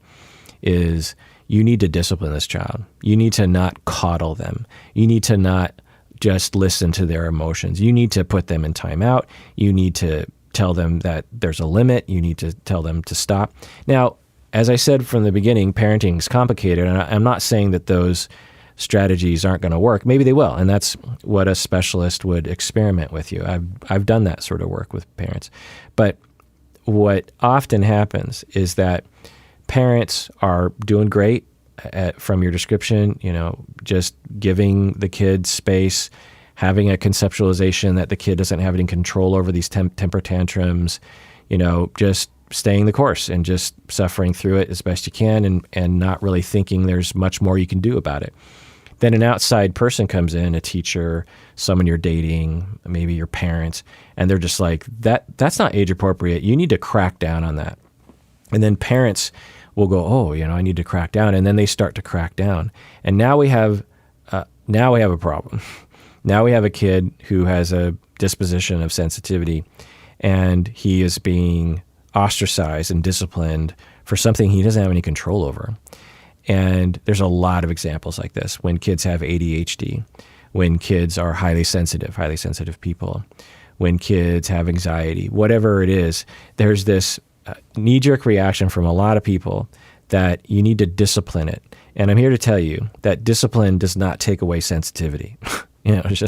is you need to discipline this child. You need to not coddle them. You need to not just listen to their emotions. You need to put them in timeout. You need to tell them that there's a limit. You need to tell them to stop. Now, as I said from the beginning, parenting is complicated, and I'm not saying that those strategies aren't going to work. Maybe they will, and that's what a specialist would experiment with you. I've done that sort of work with parents. But what often happens is that parents are doing great from your description, just giving the kid space, having a conceptualization that the kid doesn't have any control over these temper tantrums, just staying the course and just suffering through it as best you can and not really thinking there's much more you can do about it. Then an outside person comes in, a teacher, someone you're dating, maybe your parents, and they're just like, that's not age appropriate. You need to crack down on that. And then parents will go, oh, I need to crack down. And then they start to crack down. And now we have a problem. Now we have a kid who has a disposition of sensitivity, and he is being ostracized and disciplined for something he doesn't have any control over. And there's a lot of examples like this when kids have ADHD, when kids are highly sensitive people, when kids have anxiety, whatever it is, there's this knee-jerk reaction from a lot of people that you need to discipline it. And I'm here to tell you that discipline does not take away sensitivity. It's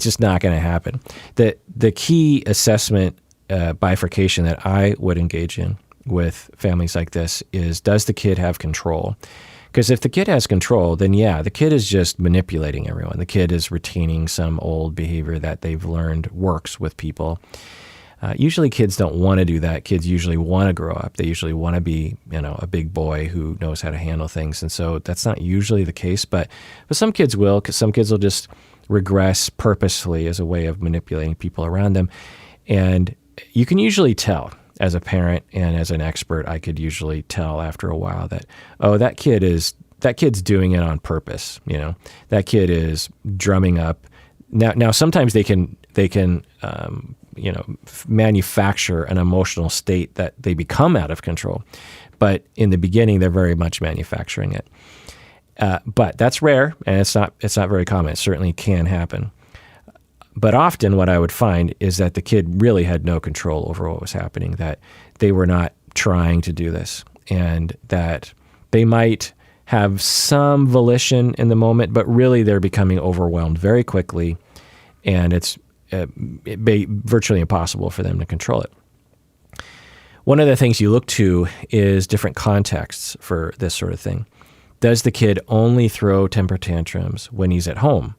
just not going to happen. The key assessment bifurcation that I would engage in with families like this is, does the kid have control? Because if the kid has control, then yeah, the kid is just manipulating everyone. The kid is retaining some old behavior that they've learned works with people. Usually kids don't want to do that. Kids usually want to grow up. They usually want to be, a big boy who knows how to handle things. And so that's not usually the case, but some kids will, because some kids will just regress purposefully as a way of manipulating people around them. And you can usually tell. As a parent and as an expert, I could usually tell after a while that, oh, that kid's doing it on purpose. That kid is drumming up. Now sometimes they can manufacture an emotional state that they become out of control, but in the beginning they're very much manufacturing it. But that's rare, and it's not very common. It certainly can happen. But often what I would find is that the kid really had no control over what was happening, that they were not trying to do this, and that they might have some volition in the moment, but really they're becoming overwhelmed very quickly, and it's virtually impossible for them to control it. One of the things you look to is different contexts for this sort of thing. Does the kid only throw temper tantrums when he's at home?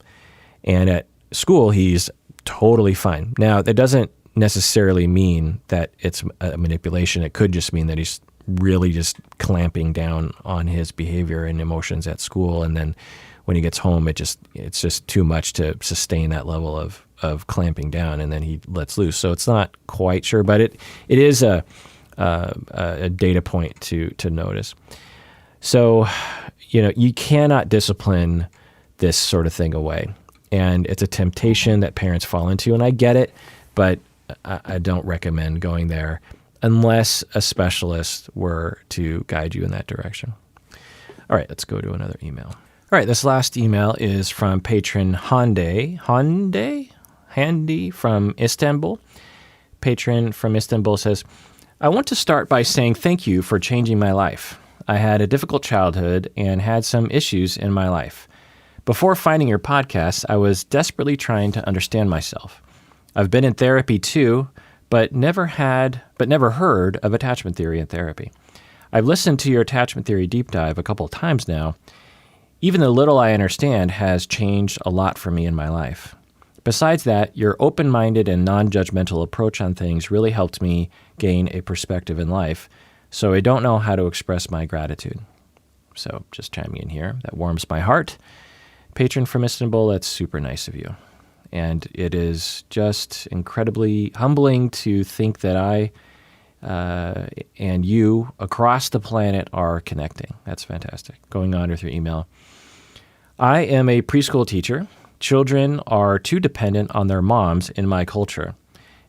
And at school, he's totally fine. Now, that doesn't necessarily mean that it's a manipulation. It could just mean that he's really just clamping down on his behavior and emotions at school. And then when he gets home, it's just too much to sustain that level of clamping down, and then he lets loose. So it's not quite sure, but it is a data point to notice. So, you cannot discipline this sort of thing away. And it's a temptation that parents fall into, and I get it, but I don't recommend going there unless a specialist were to guide you in that direction. All right, let's go to another email. All right, this last email is from patron Handy from Istanbul. Patron from Istanbul says, I want to start by saying thank you for changing my life. I had a difficult childhood and had some issues in my life. Before finding your podcast, I was desperately trying to understand myself. I've been in therapy too, but never heard of attachment theory in therapy. I've listened to your attachment theory deep dive a couple of times now. Even the little I understand has changed a lot for me in my life. Besides that, your open-minded and non-judgmental approach on things really helped me gain a perspective in life, so I don't know how to express my gratitude. So just chiming in here, that warms my heart. Patron from Istanbul, that's super nice of you. And it is just incredibly humbling to think that I and you across the planet are connecting. That's fantastic. Going on with your email. I am a preschool teacher. Children are too dependent on their moms in my culture.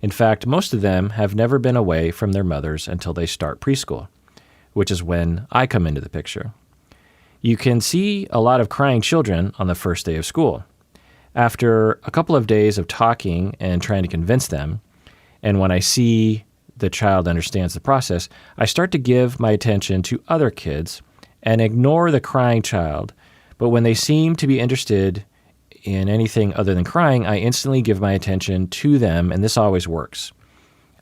In fact, most of them have never been away from their mothers until they start preschool, which is when I come into the picture. You can see a lot of crying children on the first day of school. After a couple of days of talking and trying to convince them, and when I see the child understands the process, I start to give my attention to other kids and ignore the crying child. But when they seem to be interested in anything other than crying, I instantly give my attention to them, and this always works.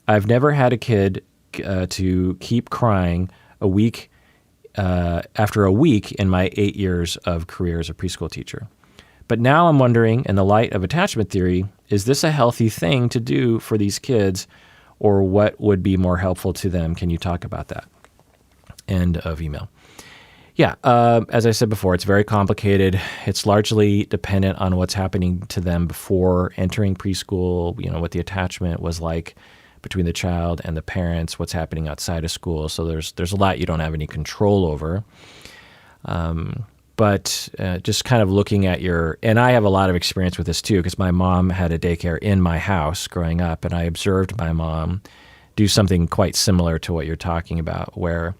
I've never had a kid to keep crying after a week in my 8 years of career as a preschool teacher. But now I'm wondering, in the light of attachment theory, is this a healthy thing to do for these kids, or what would be more helpful to them? Can you talk about that? End of email. Yeah, as I said before, it's very complicated. It's largely dependent on what's happening to them before entering preschool, what the attachment was like between the child and the parents, what's happening outside of school. So there's a lot you don't have any control over. But just kind of looking at and I have a lot of experience with this too, because my mom had a daycare in my house growing up, and I observed my mom do something quite similar to what you're talking about, where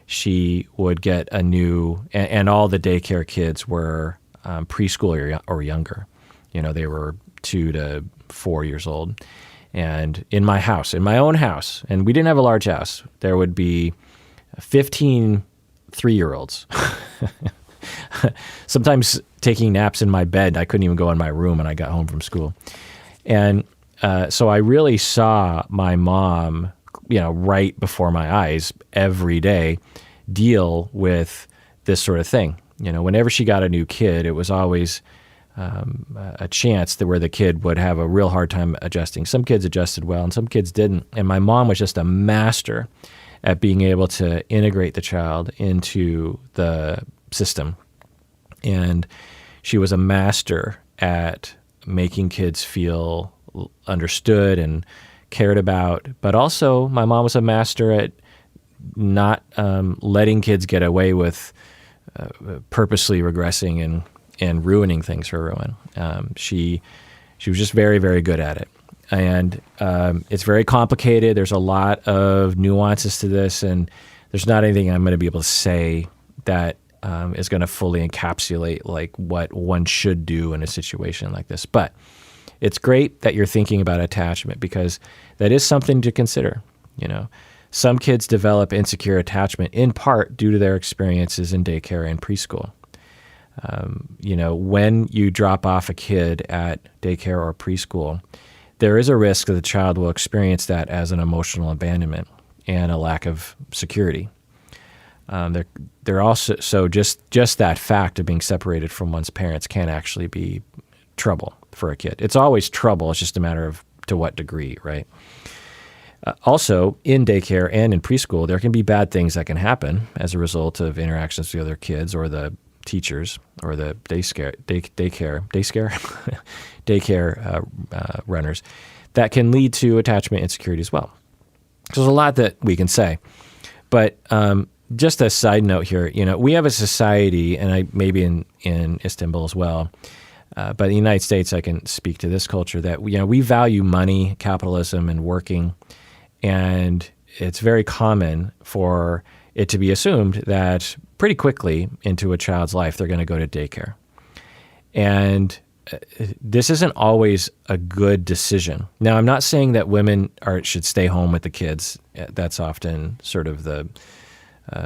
she would get and all the daycare kids were preschool or younger. They were 2 to 4 years old. And in my own house, and we didn't have a large house, there would be 15 3-year-olds. Sometimes taking naps in my bed. I couldn't even go in my room when I got home from school. And so I really saw my mom, right before my eyes every day deal with this sort of thing. Whenever she got a new kid, it was always a chance where the kid would have a real hard time adjusting. Some kids adjusted well and some kids didn't. And my mom was just a master at being able to integrate the child into the system. And she was a master at making kids feel understood and cared about. But also, my mom was a master at not letting kids get away with purposely regressing and ruining things for Rerun. She was just very, very good at it. And it's very complicated. There's a lot of nuances to this, and there's not anything I'm going to be able to say that is going to fully encapsulate like what one should do in a situation like this. But it's great that you're thinking about attachment because that is something to consider. Some kids develop insecure attachment in part due to their experiences in daycare and preschool. When you drop off a kid at daycare or preschool, there is a risk that the child will experience that as an emotional abandonment and a lack of security. They're also just that fact of being separated from one's parents can actually be trouble for a kid. It's always trouble. It's just a matter of to what degree, right? Also, in daycare and in preschool, there can be bad things that can happen as a result of interactions with other kids or the teachers or the daycare runners that can lead to attachment insecurity as well. So there's a lot that we can say, but just a side note here, we have a society, and maybe in Istanbul as well, but in the United States, I can speak to this culture that we value money, capitalism, and working, and it's very common for it to be assumed that pretty quickly into a child's life they're going to go to daycare, and this isn't always a good decision. Now, I'm not saying that women should stay home with the kids. That's often sort of the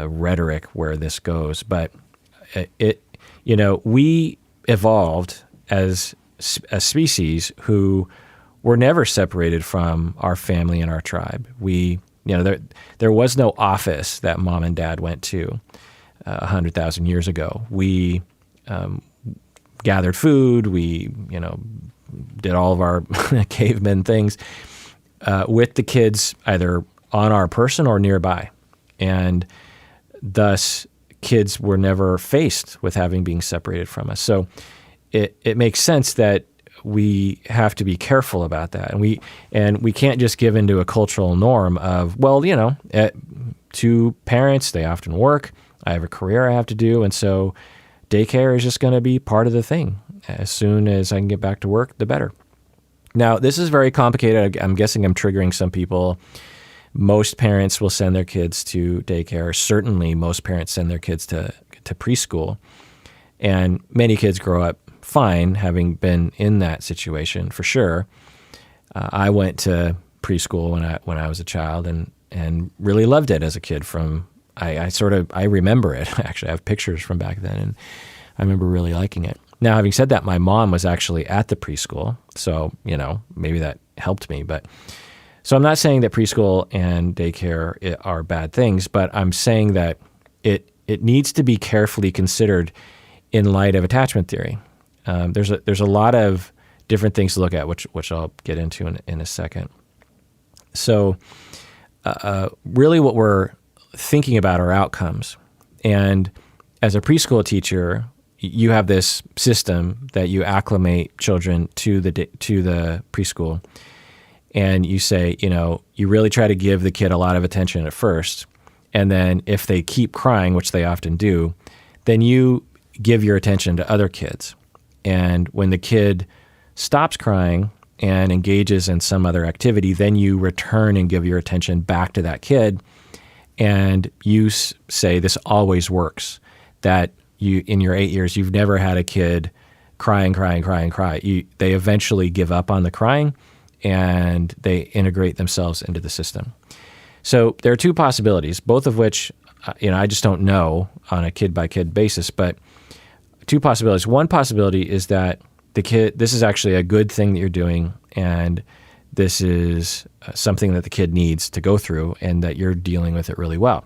rhetoric where this goes, but we evolved as a species who were never separated from our family and our tribe. There was no office that mom and dad went to 100,000 years ago. We gathered food. We did all of our caveman things with the kids either on our person or nearby, and thus kids were never faced with being separated from us. So it makes sense that we have to be careful about that, and we can't just give into a cultural norm of, two parents, they often work. I have a career I have to do, and so daycare is just going to be part of the thing. As soon as I can get back to work, the better. Now, this is very complicated. I'm guessing I'm triggering some people. Most parents will send their kids to daycare. Certainly, most parents send their kids to preschool, and many kids grow up fine, having been in that situation for sure. I went to preschool when I was a child and really loved it as a kid. I remember it actually. I have pictures from back then, and I remember really liking it. Now, having said that, my mom was actually at the preschool, so maybe that helped me. So I'm not saying that preschool and daycare are bad things, but I'm saying that it needs to be carefully considered in light of attachment theory. There's a lot of different things to look at, which I'll get into in a second. So really what we're thinking about are outcomes. And as a preschool teacher, you have this system that you acclimate children to the preschool. And you say, you really try to give the kid a lot of attention at first. And then if they keep crying, which they often do, then you give your attention to other kids. And when the kid stops crying and engages in some other activity, then you return and give your attention back to that kid. And you say this always works, that in your 8 years, you've never had a kid cry. They eventually give up on the crying and they integrate themselves into the system. So there are two possibilities, both of which, I just don't know on a kid-by-kid basis, but two possibilities. One possibility is that this is actually a good thing that you're doing, and this is something that the kid needs to go through, and that you're dealing with it really well.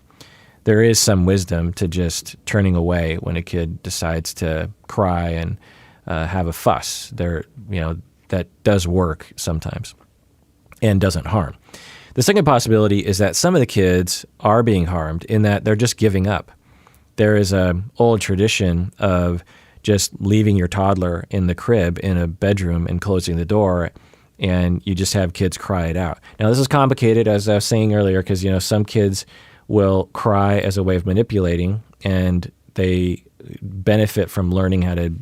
There is some wisdom to just turning away when a kid decides to cry and have a fuss. That does work sometimes and doesn't harm. The second possibility is that some of the kids are being harmed in that they're just giving up. There is an old tradition of just leaving your toddler in the crib in a bedroom and closing the door, and you just have kids cry it out. Now, this is complicated, as I was saying earlier, because some kids will cry as a way of manipulating, and they benefit from learning how to,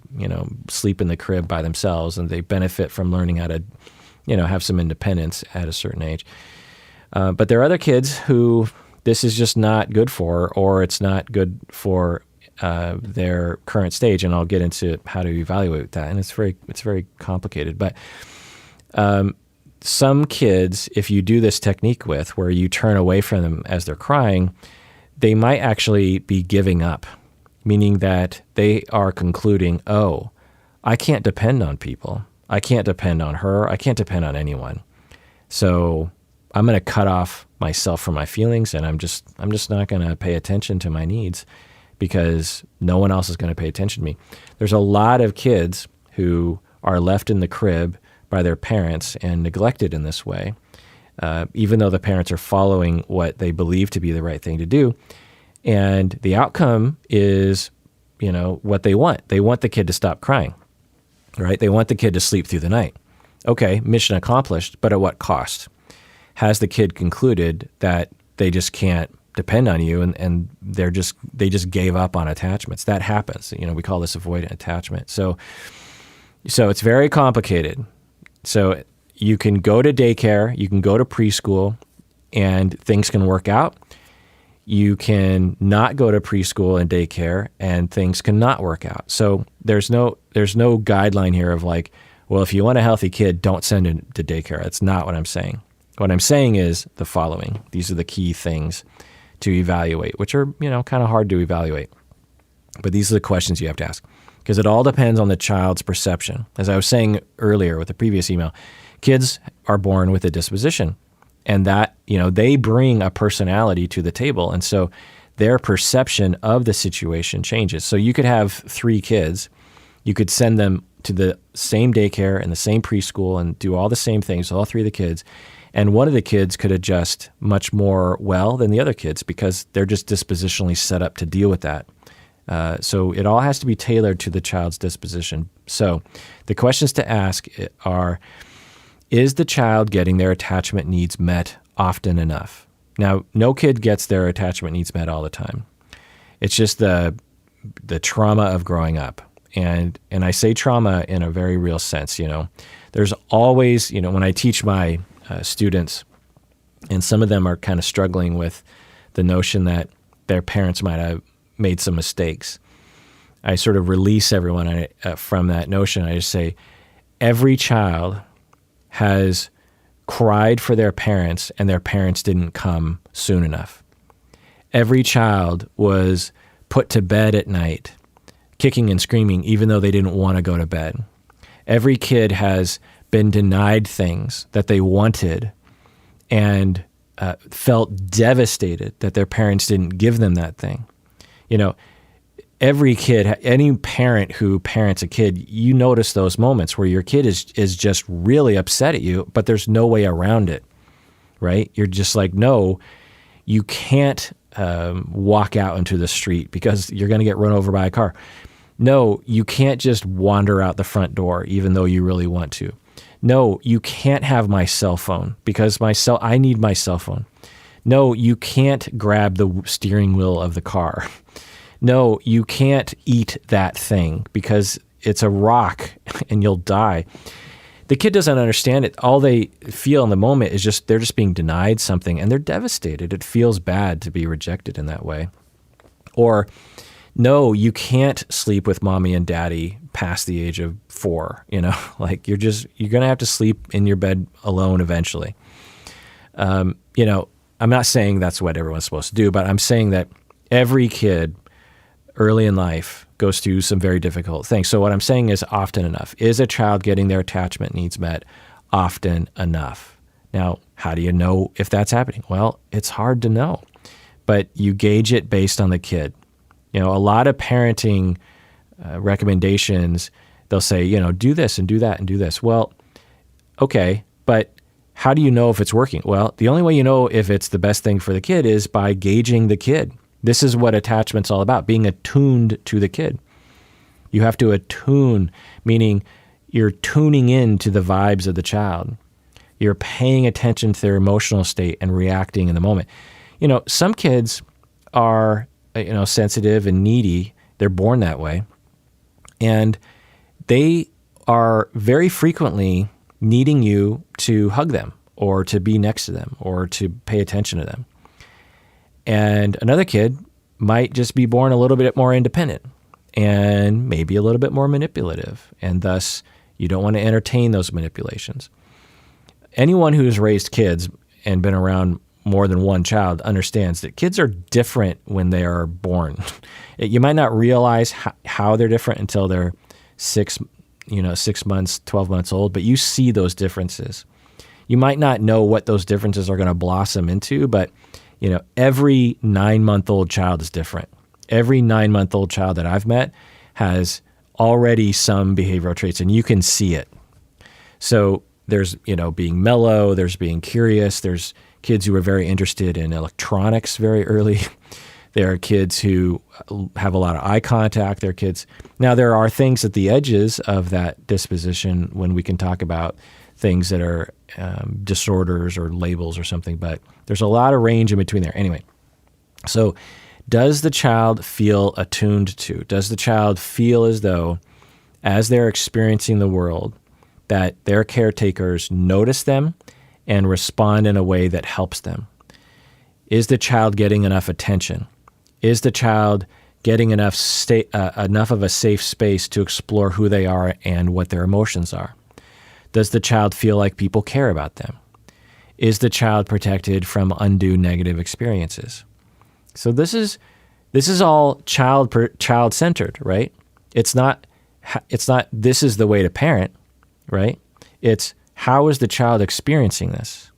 sleep in the crib by themselves, and they benefit from learning how to, have some independence at a certain age. But there are other kids who this is just not good for, or it's not good for their current stage, and I'll get into how to evaluate that. And it's very complicated. But Some kids, if you do this technique with, where you turn away from them as they're crying, they might actually be giving up, meaning that they are concluding, oh, I can't depend on people. I can't depend on her. I can't depend on anyone. So I'm going to cut off myself from my feelings, and I'm just not going to pay attention to my needs because no one else is going to pay attention to me. There's a lot of kids who are left in the crib by their parents and neglected in this way, even though the parents are following what they believe to be the right thing to do. And the outcome is, what they want. They want the kid to stop crying, right? They want the kid to sleep through the night. Okay, mission accomplished, but at what cost? Has the kid concluded that they just can't depend on you and they just gave up on attachments? That happens. We call this avoidant attachment. So it's very complicated. So you can go to daycare, you can go to preschool, and things can work out. You can not go to preschool and daycare, and things cannot work out. So there's no guideline here of like, well, if you want a healthy kid, don't send it to daycare. That's not what I'm saying. What I'm saying is the following. These are the key things to evaluate, which are, kind of hard to evaluate. But these are the questions you have to ask, because it all depends on the child's perception. As I was saying earlier with the previous email, kids are born with a disposition, and that, they bring a personality to the table. And so their perception of the situation changes. So you could have 3 kids. You could send them to the same daycare and the same preschool and do all the same things, all 3 of the kids. And one of the kids could adjust much more well than the other kids because they're just dispositionally set up to deal with that. So it all has to be tailored to the child's disposition. So the questions to ask are, is the child getting their attachment needs met often enough? Now, no kid gets their attachment needs met all the time. It's just the trauma of growing up. And I say trauma in a very real sense. There's always, when I teach my students, and some of them are kind of struggling with the notion that their parents might have made some mistakes, I sort of release everyone from that notion. I just say, every child has cried for their parents and their parents didn't come soon enough. Every child was put to bed at night kicking and screaming even though they didn't want to go to bed. Every kid has been denied things that they wanted and felt devastated that their parents didn't give them that thing. Every kid, any parent who parents a kid, you notice those moments where your kid is just really upset at you, but there's no way around it, right? You're just like, no, you can't walk out into the street because you're going to get run over by a car. No, you can't just wander out the front door even though you really want to. No, you can't have my cell phone because I need my cell phone. No, you can't grab the steering wheel of the car. No, you can't eat that thing because it's a rock and you'll die. The kid doesn't understand it. All they feel in the moment is they're just being denied something and they're devastated. It feels bad to be rejected in that way. Or, no, you can't sleep with mommy and daddy past the age of 4, like you're going to have to sleep in your bed alone eventually. I'm not saying that's what everyone's supposed to do, but I'm saying that every kid early in life goes through some very difficult things. So what I'm saying is often enough. Is a child getting their attachment needs met often enough? Now, how do you know if that's happening? Well, it's hard to know, but you gauge it based on the kid. A lot of parenting recommendations, they'll say, do this and do that and do this. Well, okay, but how do you know if it's working? Well, the only way you know if it's the best thing for the kid is by gauging the kid. This is what attachment's all about, being attuned to the kid. You have to attune, meaning you're tuning in to the vibes of the child. You're paying attention to their emotional state and reacting in the moment. Some kids are, sensitive and needy. They're born that way. And they are very frequently needing you to hug them or to be next to them or to pay attention to them. And another kid might just be born a little bit more independent and maybe a little bit more manipulative. And thus, you don't want to entertain those manipulations. anyone who's raised kids and been around more than one child understands that kids are different when they are born. You might not realize how they're different until they're 6 months, 12 months old, but you see those differences. You might not know what those differences are going to blossom into, but every 9-month-old child is different. Every 9-month-old child that I've met has already some behavioral traits, and you can see it. So there's, being mellow, there's being curious, there's kids who are very interested in electronics very early. There are kids who have a lot of eye contact. There are kids. Now, there are things at the edges of that disposition when we can talk about things that are disorders or labels or something, but there's a lot of range in between there. Anyway, so does the child feel attuned to? Does the child feel as though, as they're experiencing the world, that their caretakers notice them and respond in a way that helps them? Is the child getting enough attention? Is the child getting enough of a safe space to explore who they are and what their emotions are? Does the child feel like people care about them? Is the child protected from undue negative experiences? So this is all child-centered, right? It's not this is the way to parent, right? It's how is the child experiencing this?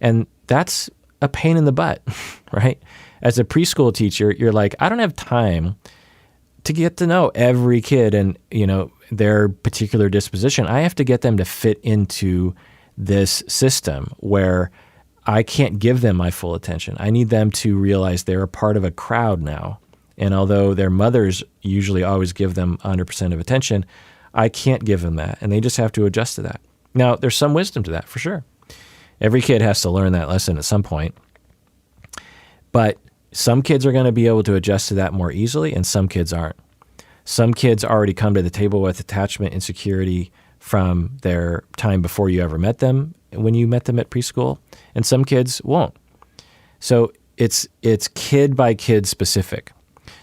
And that's a pain in the butt, right? As a preschool teacher, you're like, I don't have time to get to know every kid and, their particular disposition. I have to get them to fit into this system where I can't give them my full attention. I need them to realize they're a part of a crowd now. And although their mothers usually always give them 100% of attention, I can't give them that. And they just have to adjust to that. Now, there's some wisdom to that, for sure. Every kid has to learn that lesson at some point. But some kids are going to be able to adjust to that more easily, and some kids aren't. Some kids already come to the table with attachment insecurity from their time before you ever met them, when you met them at preschool, and some kids won't. So it's kid by kid specific.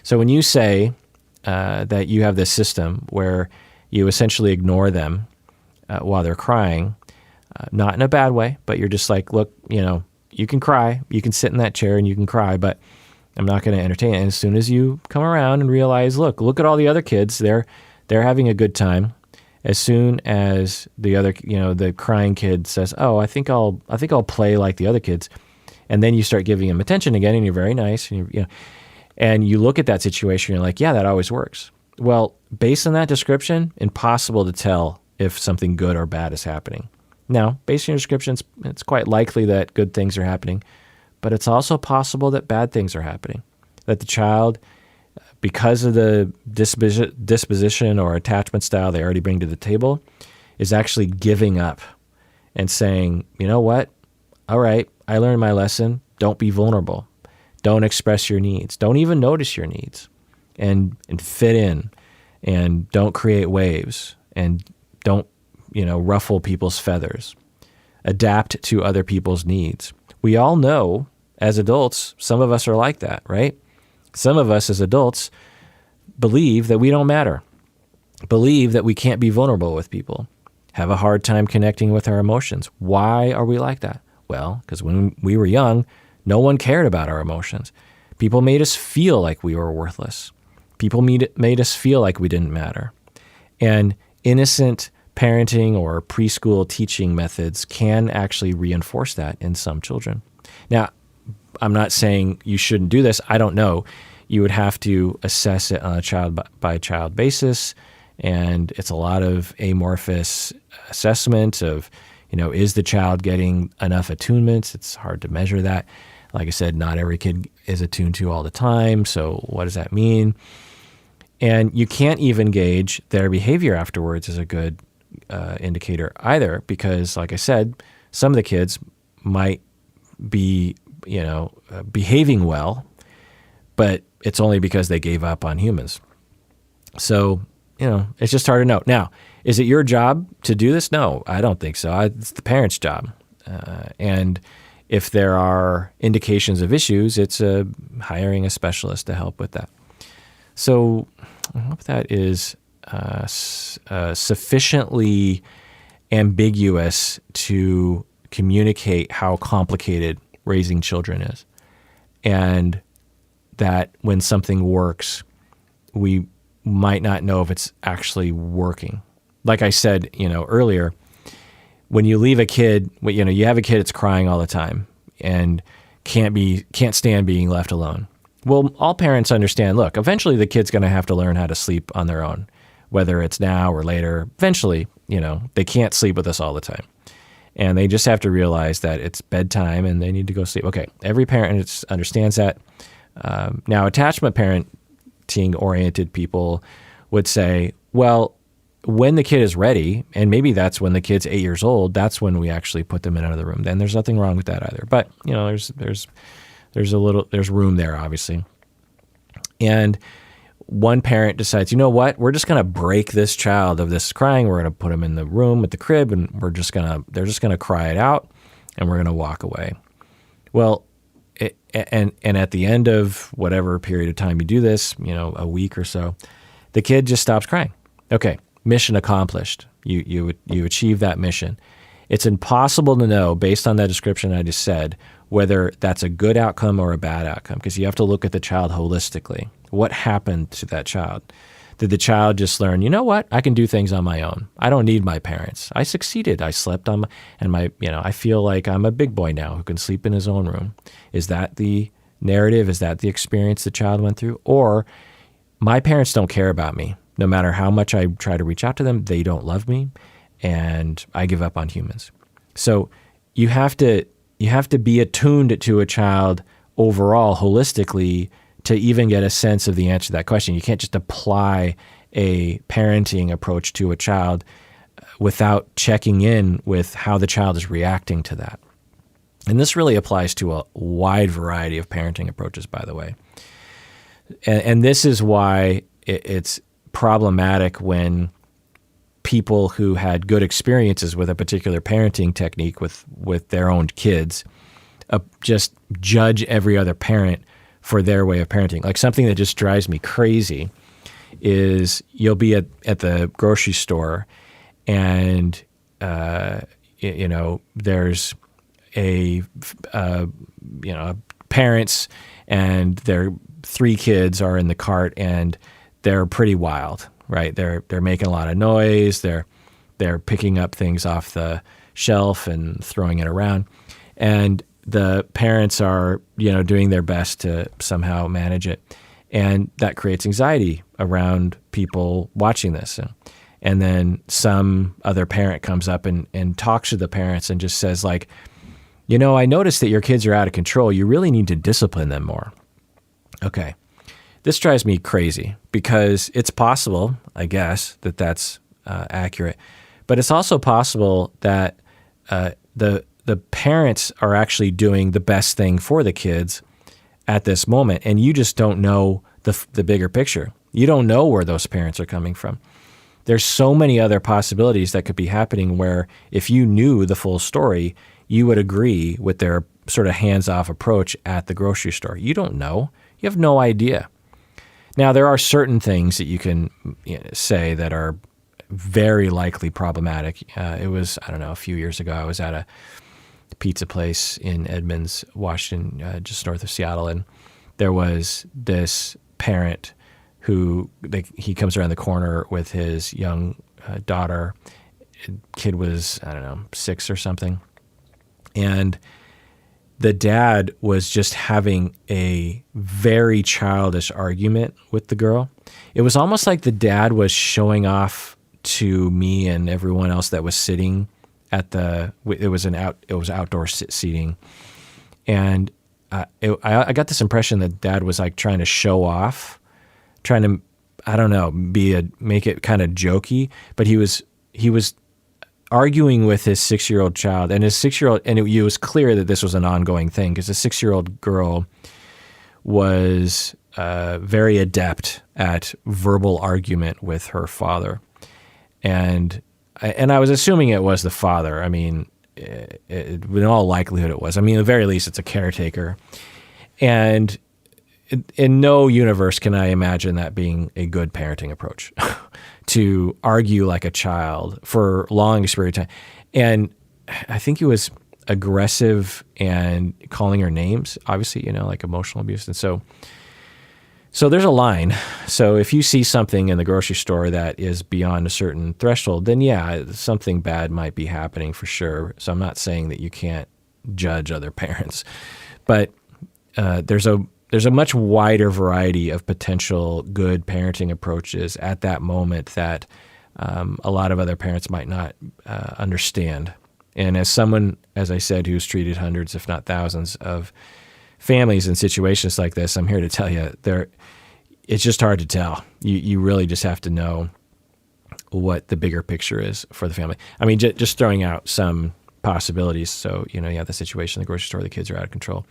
So when you say that you have this system where you essentially ignore them while they're crying, not in a bad way, but you're just like, look, you can cry, you can sit in that chair and you can cry, but I'm not going to entertain it. And as soon as you come around and realize, look at all the other kids, they're having a good time. As soon as the other, the crying kid says, "Oh, I think I'll play like the other kids," and then you start giving him attention again, and you're very nice, and and you look at that situation, and you're like, "Yeah, that always works." Well, based on that description, impossible to tell if something good or bad is happening. Now, based on your descriptions, it's quite likely that good things are happening, but it's also possible that bad things are happening, that the child, because of the disposition or attachment style they already bring to the table, is actually giving up and saying, you know what? All right, I learned my lesson. Don't be vulnerable. Don't express your needs. Don't even notice your needs, and fit in, and don't create waves, and don't ruffle people's feathers. Adapt to other people's needs. We all know as adults, some of us are like that, right? Some of us as adults believe that we don't matter, believe that we can't be vulnerable with people, have a hard time connecting with our emotions. Why are we like that? Well, because when we were young, no one cared about our emotions. People made us feel like we were worthless. People made us feel like we didn't matter. And innocent parenting or preschool teaching methods can actually reinforce that in some children. Now, I'm not saying you shouldn't do this. I don't know. You would have to assess it on a child-by-child basis, and it's a lot of amorphous assessment of, is the child getting enough attunements? It's hard to measure that. Like I said, not every kid is attuned to all the time, so what does that mean? And you can't even gauge their behavior afterwards as a good indicator either, because, like I said, some of the kids might be, behaving well, but it's only because they gave up on humans. So, it's just hard to know. Now, is it your job to do this? No, I don't think so. It's the parent's job. And if there are indications of issues, it's hiring a specialist to help with that. So I hope that is sufficiently ambiguous to communicate how complicated raising children is. And that when something works, we might not know if it's actually working. Like I said, earlier, when you leave a kid, you have a kid that's crying all the time and can't stand being left alone. Well, all parents understand, look, eventually the kid's going to have to learn how to sleep on their own, whether it's now or later. Eventually, they can't sleep with us all the time. And they just have to realize that it's bedtime and they need to go sleep. Okay, every parent understands that. Now, attachment parenting-oriented people would say, well, when the kid is ready, and maybe that's when the kid's 8 years old, that's when we actually put them in another room. Then there's nothing wrong with that either. But there's room there, obviously. And one parent decides, you know what, we're just going to break this child of this crying. We're going to put him in the room at the crib, and they're just going to cry it out, and we're going to walk away. Well, and at the end of whatever period of time you do this, a week or so, the kid just stops crying. Okay, mission accomplished. You achieve that mission. It's impossible to know, based on that description I just said, whether that's a good outcome or a bad outcome, because you have to look at the child holistically. What happened to that child? Did the child just learn, you know what, I can do things on my own. I don't need my parents. I succeeded. I slept on I feel like I'm a big boy now who can sleep in his own room. Is that the narrative? Is that the experience the child went through? Or my parents don't care about me. No matter how much I try to reach out to them, they don't love me, and I give up on humans. So you have to be attuned to a child overall, holistically, to even get a sense of the answer to that question. You can't just apply a parenting approach to a child without checking in with how the child is reacting to that. And this really applies to a wide variety of parenting approaches, by the way. And this is why it's problematic when people who had good experiences with a particular parenting technique with their own kids just judge every other parent for their way of parenting. Like, something that just drives me crazy is you'll be at the grocery store and there's parents and their 3 kids are in the cart and they're pretty wild, right? They're making a lot of noise. They're picking up things off the shelf and throwing it around, and the parents are doing their best to somehow manage it, and that creates anxiety around people watching this. And then some other parent comes up and talks to the parents and just says, like, I noticed that your kids are out of control. You really need to discipline them more. Okay. This drives me crazy because it's possible, I guess, that that's accurate. But it's also possible that the parents are actually doing the best thing for the kids at this moment, and you just don't know the bigger picture. You don't know where those parents are coming from. There's so many other possibilities that could be happening where if you knew the full story, you would agree with their sort of hands-off approach at the grocery store. You don't know. You have no idea. Now, there are certain things that you can say that are very likely problematic. It was, a few years ago, I was at a pizza place in Edmonds, Washington, just north of Seattle, and there was this parent who he comes around the corner with his young daughter. Kid was, 6 or something, and the dad was just having a very childish argument with the girl. It was almost like the dad was showing off to me and everyone else that was sitting at it was outdoor seating. And I got this impression that dad was like trying to show off, trying to, make it kind of jokey, but he was arguing with his 6-year-old child, and his 6-year-old, and it was clear that this was an ongoing thing because the 6-year-old girl was very adept at verbal argument with her father, and I was assuming it was the father. I mean, in all likelihood, it was. I mean, at the very least, it's a caretaker, and in no universe can I imagine that being a good parenting approach to argue like a child for long period of time. And I think he was aggressive and calling her names, obviously, like emotional abuse. And so there's a line. So if you see something in the grocery store that is beyond a certain threshold, then yeah, something bad might be happening for sure. So I'm not saying that you can't judge other parents, but there's a much wider variety of potential good parenting approaches at that moment that a lot of other parents might not understand. And as someone, as I said, who's treated hundreds, if not thousands, of families in situations like this, I'm here to tell you, it's just hard to tell. You really just have to know what the bigger picture is for the family. I mean, just throwing out some possibilities. So, you have the situation in the grocery store, the kids are out of control.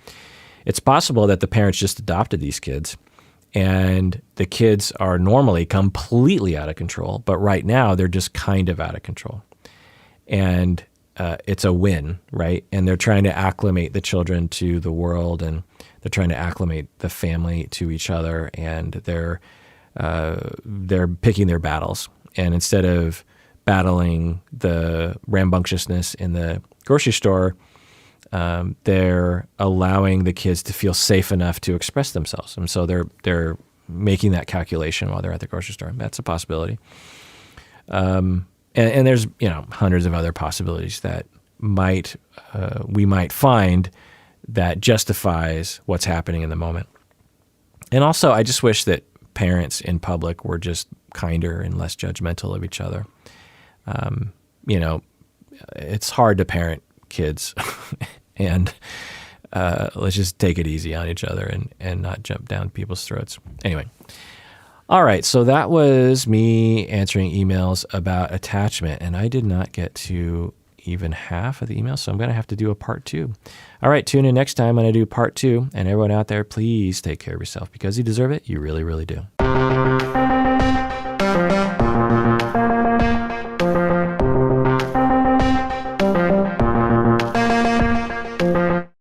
It's possible that the parents just adopted these kids and the kids are normally completely out of control, but right now they're just kind of out of control. And it's a win, right? And they're trying to acclimate the children to the world, and they're trying to acclimate the family to each other, and they're picking their battles. And instead of battling the rambunctiousness in the grocery store, they're allowing the kids to feel safe enough to express themselves. And so they're making that calculation while they're at the grocery store. That's a possibility. And there's hundreds of other possibilities that we might find that justifies what's happening in the moment. And also, I just wish that parents in public were just kinder and less judgmental of each other. It's hard to parent kids, and let's just take it easy on each other and not jump down people's throats. Anyway. All right, so that was me answering emails about attachment, and I did not get to even half of the emails, so I'm going to have to do a part 2. All right, tune in next time when I do part 2, and everyone out there, please take care of yourself because you deserve it. You really, really do.